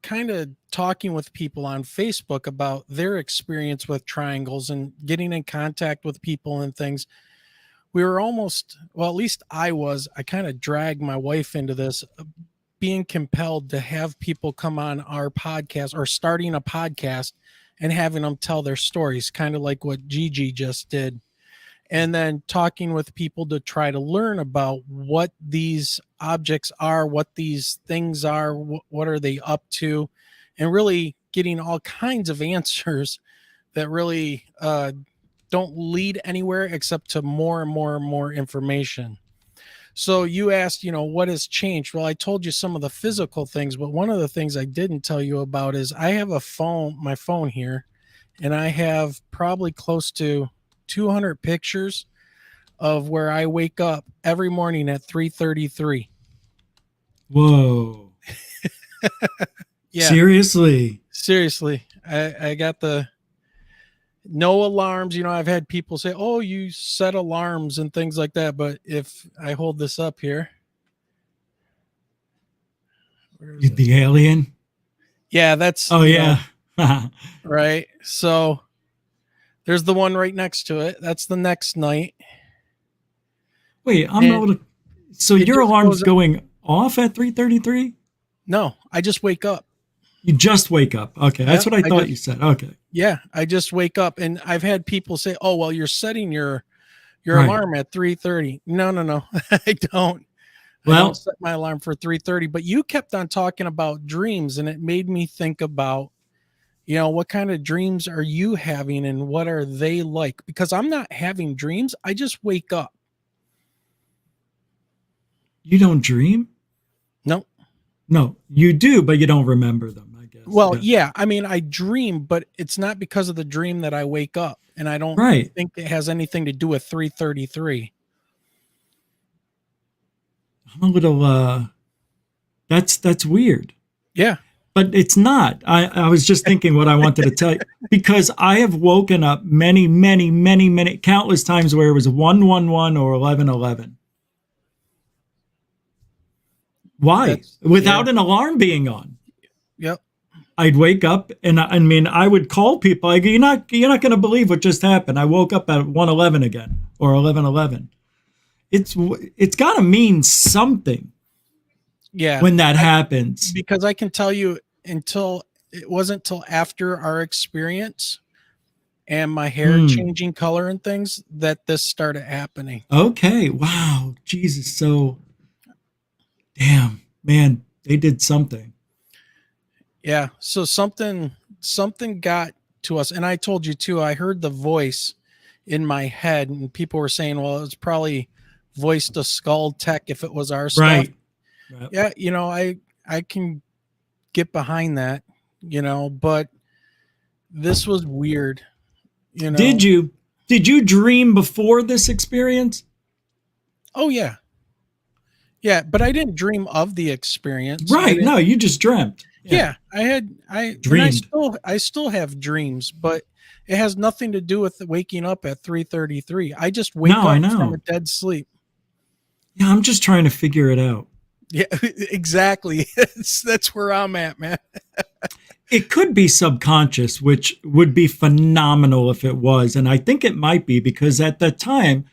kind of talking with people on Facebook about their experience with triangles and getting in contact with people and things, we were almost, well, at least I kind of dragged my wife into this, being compelled to have people come on our podcast or starting a podcast and having them tell their stories, kind of like what Gigi just did. And then talking with people to try to learn about what these objects are, what these things are, what are they up to, and really getting all kinds of answers that really don't lead anywhere except to more and more and more information. So you asked, what has changed? Well, I told you some of the physical things, but one of the things I didn't tell you about is I have my phone here, and I have probably close to 200 pictures of where I wake up every morning at 3:33. Whoa. Yeah. Seriously. I got the no alarms. I've had people say, oh, you set alarms and things like that. But if I hold this up here. The alien? Yeah, that's. Oh, yeah. Right. So there's the one right next to it. That's the next night. Wait, I'm not able to. So your alarm's going off at 3:33? No, I just wake up. You just wake up. Okay, that's what I thought you said. Okay. Yeah, I just wake up, and I've had people say, "Oh, well, you're setting your Right. alarm at 3:30." No, I don't. I Well- don't set my alarm for 3:30. But you kept on talking about dreams, and it made me think about, what kind of dreams are you having, and what are they like? Because I'm not having dreams. I just wake up. You don't dream? No. No, you do, but you don't remember them, I guess. Well, yeah. I mean, I dream, but it's not because of the dream that I wake up, and I don't Right. think it has anything to do with 3:33. I'm a little, that's weird. Yeah. But it's not. I was just thinking what I wanted to tell you, because I have woken up many, countless times where it was 111 or 1111. Why? Without an alarm being on. Yep. I'd wake up and I would call people. I go, you're not going to believe what just happened. I woke up at 111 again or 1111. It's got to mean something. Yeah. When that happens. Because I can tell you it wasn't till after our experience and my hair changing color and things that this started happening. Okay. Wow. Jesus. So damn, man, they did something. Yeah. So something got to us. And I told you too, I heard the voice in my head and people were saying, well, it's probably voice to skull tech if it was our stuff. Right. Yeah. I can get behind that, but this was weird. Did you dream before this experience? Oh yeah. Yeah, but I didn't dream of the experience. Right. No, you just dreamt. Yeah, I dreamed. I still have dreams, but it has nothing to do with waking up at 3:33. I just wake up from a dead sleep. Yeah, I'm just trying to figure it out. Yeah, exactly. That's where I'm at, man. It could be subconscious, which would be phenomenal if it was. And I think it might be, because at that time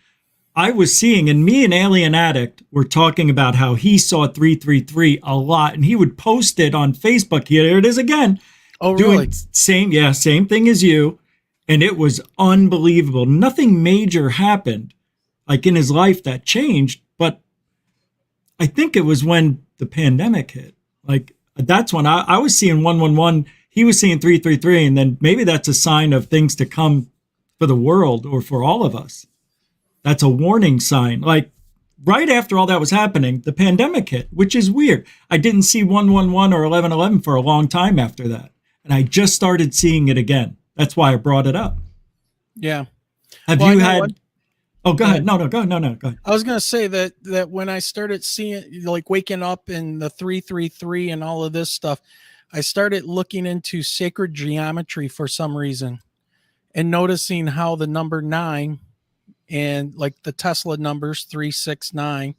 I was seeing, and me and Alien Addict were talking about how he saw 333 a lot, and he would post it on Facebook. Here it is again. Oh, really? Same thing as you. And it was unbelievable. Nothing major happened like in his life that changed, but I think it was when the pandemic hit. Like that's when I was seeing 111. He was seeing 333, and then maybe that's a sign of things to come for the world or for all of us. That's a warning sign. Like right after all that was happening, the pandemic hit, which is weird. I didn't see 111 or 1111 for a long time after that. And I just started seeing it again. That's why I brought it up. Yeah. Have you had... Oh, go ahead. No, go ahead. I was going to say that when I started seeing, like waking up in the 333 and all of this stuff, I started looking into sacred geometry for some reason and noticing how the number 9 and like the Tesla numbers 369.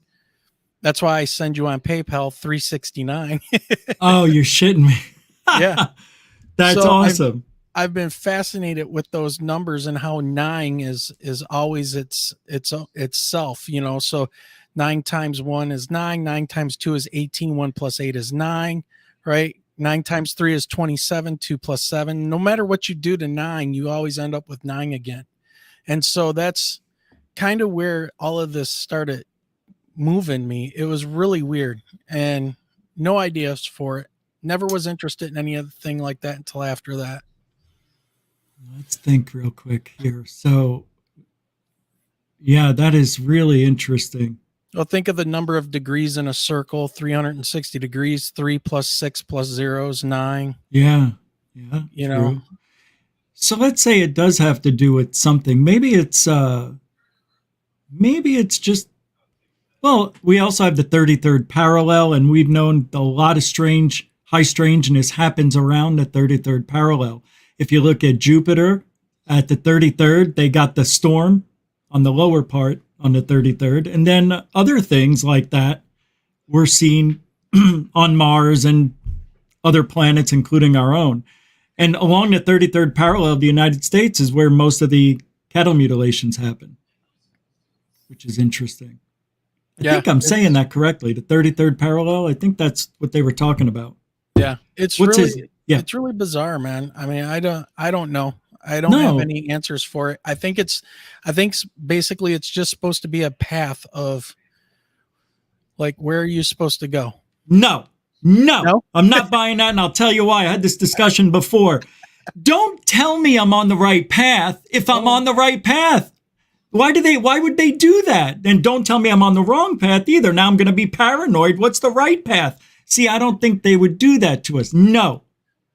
That's why I send you on PayPal 369. Oh, you're shitting me. Yeah. That's So awesome. I've been fascinated with those numbers and how 9 is always itself, you know. So 9 times 1 is 9, 9 times 2 is 18, 1 plus 8 is 9, right? 9 times 3 is 27, 2 plus 7. No matter what you do to 9, you always end up with 9 again. And so that's kind of where all of this started moving me. It was really weird and no ideas for it. Never was interested in any other thing like that until after that. Let's think real quick here. So, yeah, that is really interesting. Well, think of the number of degrees in a circle, 360 degrees, 3 plus 6 plus 0 is 9. Yeah. You know. So let's say it does have to do with something. Maybe it's just, well, we also have the 33rd parallel, and we've known a lot of high strangeness happens around the 33rd parallel. If you look at Jupiter at the 33rd, they got the storm on the lower part on the 33rd. And then other things like that we're seeing on Mars and other planets, including our own. And along the 33rd parallel of the United States is where most of the cattle mutilations happen, which is interesting. I think I'm saying that correctly. The 33rd parallel, I think that's what they were talking about. Yeah, it's really bizarre, man. I mean, I don't know. I don't have any answers for it. I think basically it's just supposed to be a path of like, where are you supposed to go? No, I'm not buying that. And I'll tell you why. I had this discussion before. Don't tell me I'm on the right path if I'm on the right path. Why would they do that? And don't tell me I'm on the wrong path either. Now I'm going to be paranoid. What's the right path? See, I don't think they would do that to us. No,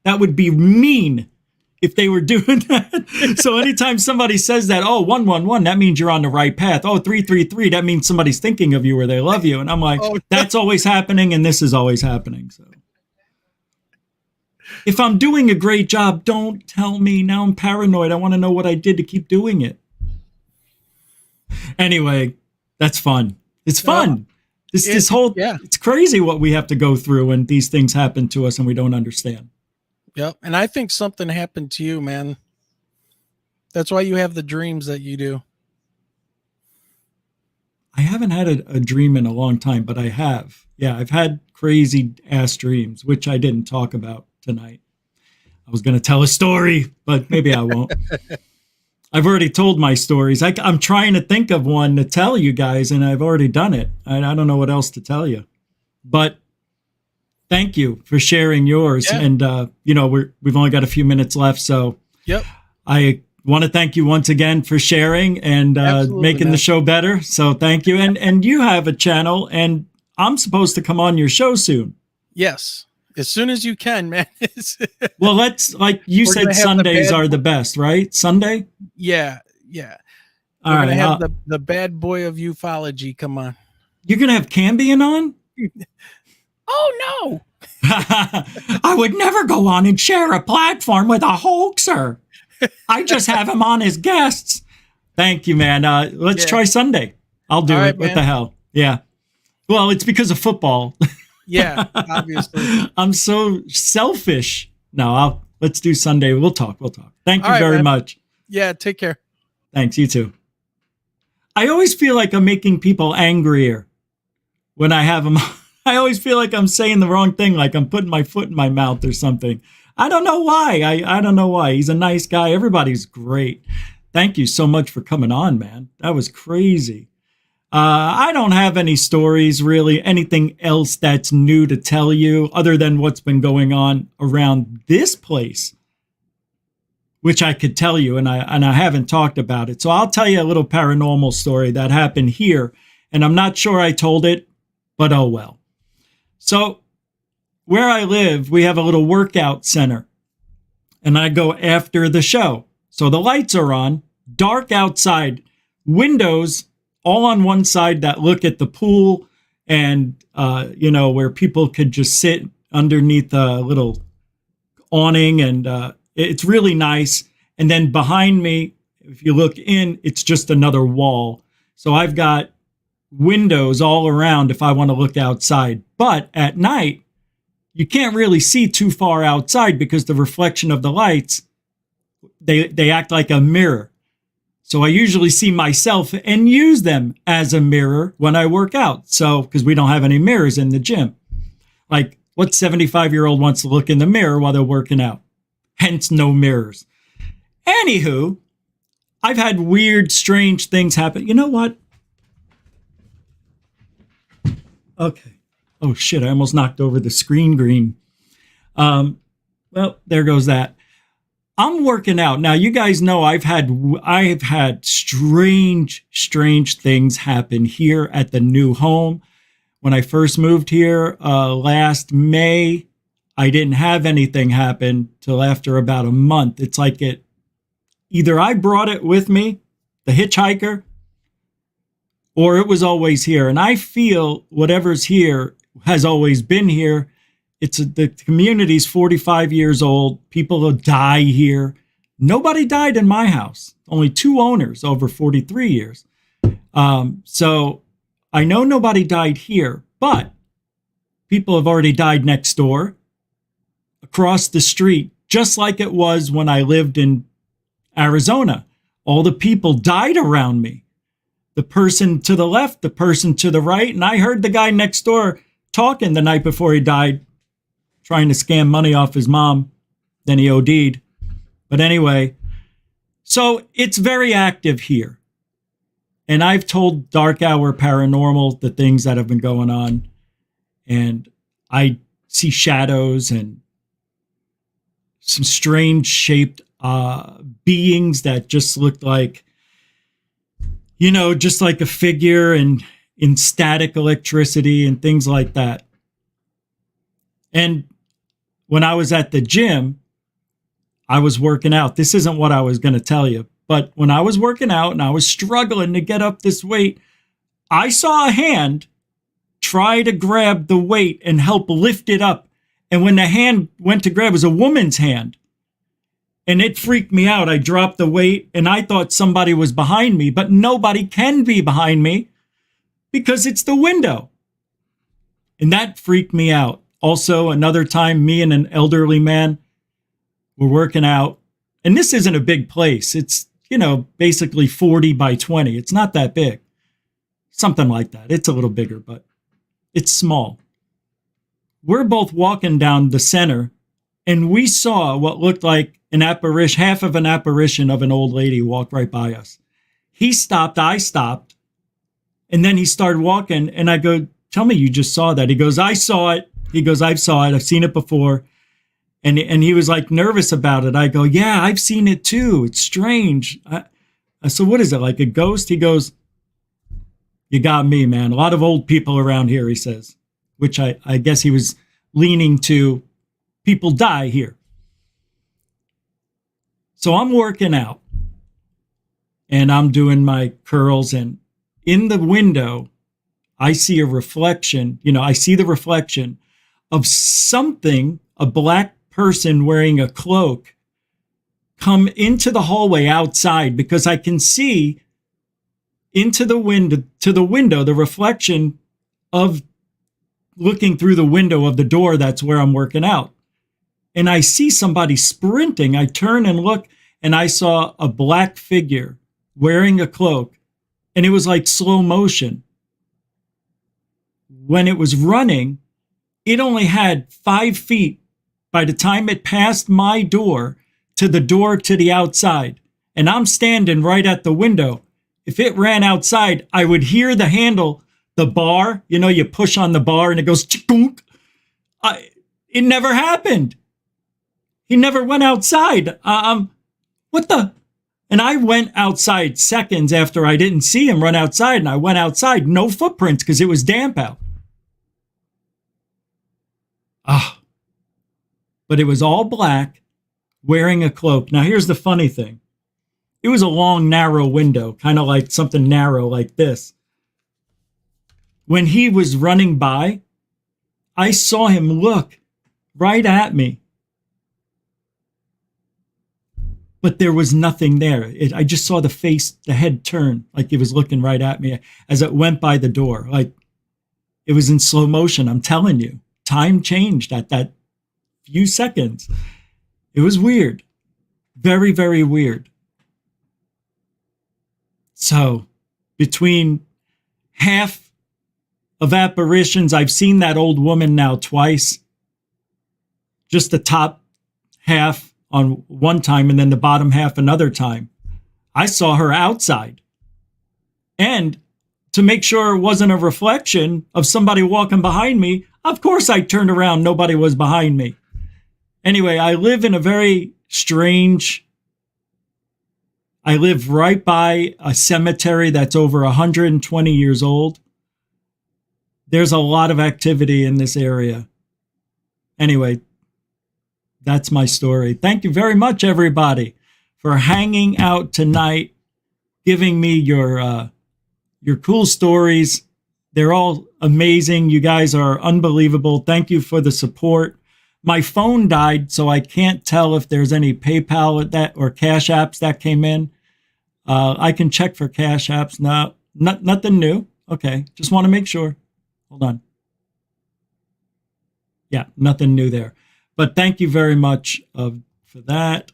that would be mean if they were doing that. So anytime somebody says that, oh, 111, that means you're on the right path. Oh, 333, that means somebody's thinking of you or they love you. And I'm like, that's always happening and this is always happening. So if I'm doing a great job, don't tell me. Now I'm paranoid. I want to know what I did to keep doing it. Anyway, that's fun. It's fun. It's crazy what we have to go through when these things happen to us and we don't understand. Yep. And I think something happened to you, man. That's why you have the dreams that you do. I haven't had a dream in a long time, but I have. Yeah, I've had crazy ass dreams, which I didn't talk about tonight. I was going to tell a story, but maybe I won't. I've already told my stories. I'm trying to think of one to tell you guys, and I've already done it. I don't know what else to tell you. But thank you for sharing yours. Yeah. And, we've only got a few minutes left. So I want to thank you once again for sharing and making the show better. So thank you. And you have a channel, and I'm supposed to come on your show soon. Yes. As soon as you can, man. Well, like you said, Sundays are the best, right? Sunday? Yeah. All right. Have the bad boy of ufology come on. You're going to have Cambion on? Oh, no. I would never go on and share a platform with a hoaxer. I just have him on as guests. Thank you, man. Let's try Sunday. I'll do it. What the hell? Yeah. Well, it's because of football. Yeah, obviously. I'm so selfish. No, let's do Sunday. We'll talk. Thank you very much. Yeah, take care. Thanks, you too. I always feel like I'm making people angrier when I have them. I always feel like I'm saying the wrong thing, like I'm putting my foot in my mouth or something. I don't know why. I don't know why. He's a nice guy. Everybody's great. Thank you so much for coming on, man. That was crazy. I don't have any stories, really, anything else that's new to tell you other than what's been going on around this place, which I could tell you, and I haven't talked about it. So I'll tell you a little paranormal story that happened here, and I'm not sure I told it, but oh well. So where I live, we have a little workout center, and I go after the show. So the lights are on, dark outside, windows all on one side that look at the pool and, where people could just sit underneath a little awning. And it's really nice. And then behind me, if you look in, it's just another wall. So I've got windows all around if I want to look outside. But at night, you can't really see too far outside because the reflection of the lights, they act like a mirror. So I usually see myself and use them as a mirror when I work out. So, because we don't have any mirrors in the gym. Like, what 75-year-old wants to look in the mirror while they're working out? Hence, no mirrors. Anywho, I've had weird, strange things happen. You know what? Okay. Oh, shit, I almost knocked over the screen green. Well, there goes that. I'm working out. Now, you guys know I've had strange things happen here at the new home. When I first moved here last May, I didn't have anything happen till after about a month. It's like either I brought it with me, the hitchhiker, or it was always here. And I feel whatever's here has always been here. The community's 45 years old. People will die here. Nobody died in my house. Only 2 owners over 43 years. So I know nobody died here, but people have already died next door, across the street, just like it was when I lived in Arizona. All the people died around me. The person to the left, the person to the right. And I heard the guy next door talking the night before he died, trying to scam money off his mom. Then he OD'd. But anyway, so it's very active here. And I've told Dark Hour Paranormal the things that have been going on. And I see shadows and some strange shaped beings that just looked like, just like a figure and in static electricity and things like that. And when I was at the gym, I was working out. This isn't what I was going to tell you, but when I was working out and I was struggling to get up this weight, I saw a hand try to grab the weight and help lift it up. And when the hand went to grab, it was a woman's hand. And it freaked me out. I dropped the weight and I thought somebody was behind me, but nobody can be behind me because it's the window. And that freaked me out. Also, another time, me and an elderly man were working out. And this isn't a big place. It's, basically 40 by 20. It's not that big. Something like that. It's a little bigger, but it's small. We're both walking down the center, and we saw what looked like an apparition, half of an apparition of an old lady walk right by us. He stopped, I stopped, and then he started walking, and I go, tell me you just saw that. He goes, I saw it. He goes, I saw it. I've seen it before. And he was like nervous about it. I go, yeah, I've seen it too. It's strange. I said, what is it, like a ghost? He goes, you got me, man. A lot of old people around here, he says, which I guess he was leaning to people die here. So I'm working out and I'm doing my curls, and in the window, I see a reflection. I see the reflection of something, a black person wearing a cloak, come into the hallway outside, because I can see into the window, the reflection of looking through the window of the door. That's where I'm working out. And I see somebody sprinting. I turn and look, and I saw a black figure wearing a cloak, and it was like slow motion. When it was running, it only had 5 feet by the time it passed my door to the door to the outside. And I'm standing right at the window. If it ran outside, I would hear the handle, the bar, you push on the bar and it goes, chunk. It never happened. He never went outside. What the? And I went outside seconds after I didn't see him run outside, and I went outside, no footprints because it was damp out. But it was all black, wearing a cloak. Now, here's the funny thing. It was a long, narrow window, kind of like something narrow like this. When he was running by, I saw him look right at me. But there was nothing there. I just saw the face, the head turn, like he was looking right at me as it went by the door. Like it was in slow motion, I'm telling you. time changed at that few seconds. It was weird. Very, very weird. So between half of apparitions, I've seen that old woman now twice. Just the top half on one time and then the bottom half another time. I saw her outside. And to make sure it wasn't a reflection of somebody walking behind me, of course I turned around. Nobody was behind me. Anyway, I live in a very strange... I live right by a cemetery that's over 120 years old. There's a lot of activity in this area. Anyway, that's my story. Thank you very much, everybody, for hanging out tonight, giving me your cool stories. They're all amazing. You guys are unbelievable. Thank you for the support. My phone died, so I can't tell if there's any PayPal at that or Cash Apps that came in. I can check for Cash Apps. No, nothing new. Okay, just want to make sure. Hold on. Yeah, nothing new there. But thank you very much for that.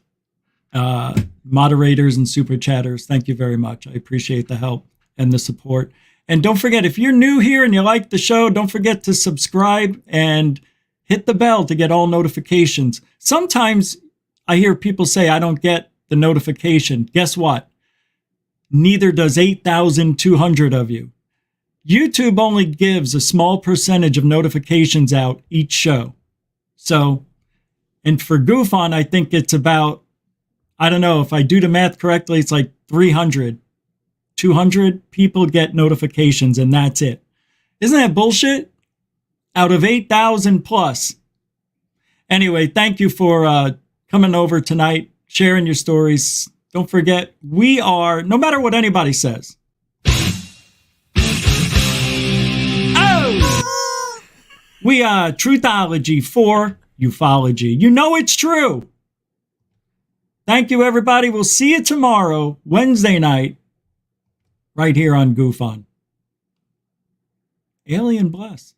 Moderators and super chatters, thank you very much. I appreciate the help and the support. And don't forget, if you're new here and you like the show, don't forget to subscribe and hit the bell to get all notifications. Sometimes I hear people say, I don't get the notification. Guess what? Neither does 8,200 of you. YouTube only gives a small percentage of notifications out each show. So, and for GoofOn, I think it's about, I don't know, if I do the math correctly, it's like 300. 200 people get notifications and that's it. Isn't that bullshit? Out of 8,000 plus. Anyway, thank you for coming over tonight, sharing your stories. Don't forget, we are, no matter what anybody says. Oh! We are Truthology for ufology. You know it's true. Thank you, everybody. We'll see you tomorrow, Wednesday night, right here on GoofOn. Alien bless.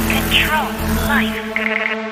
Control life.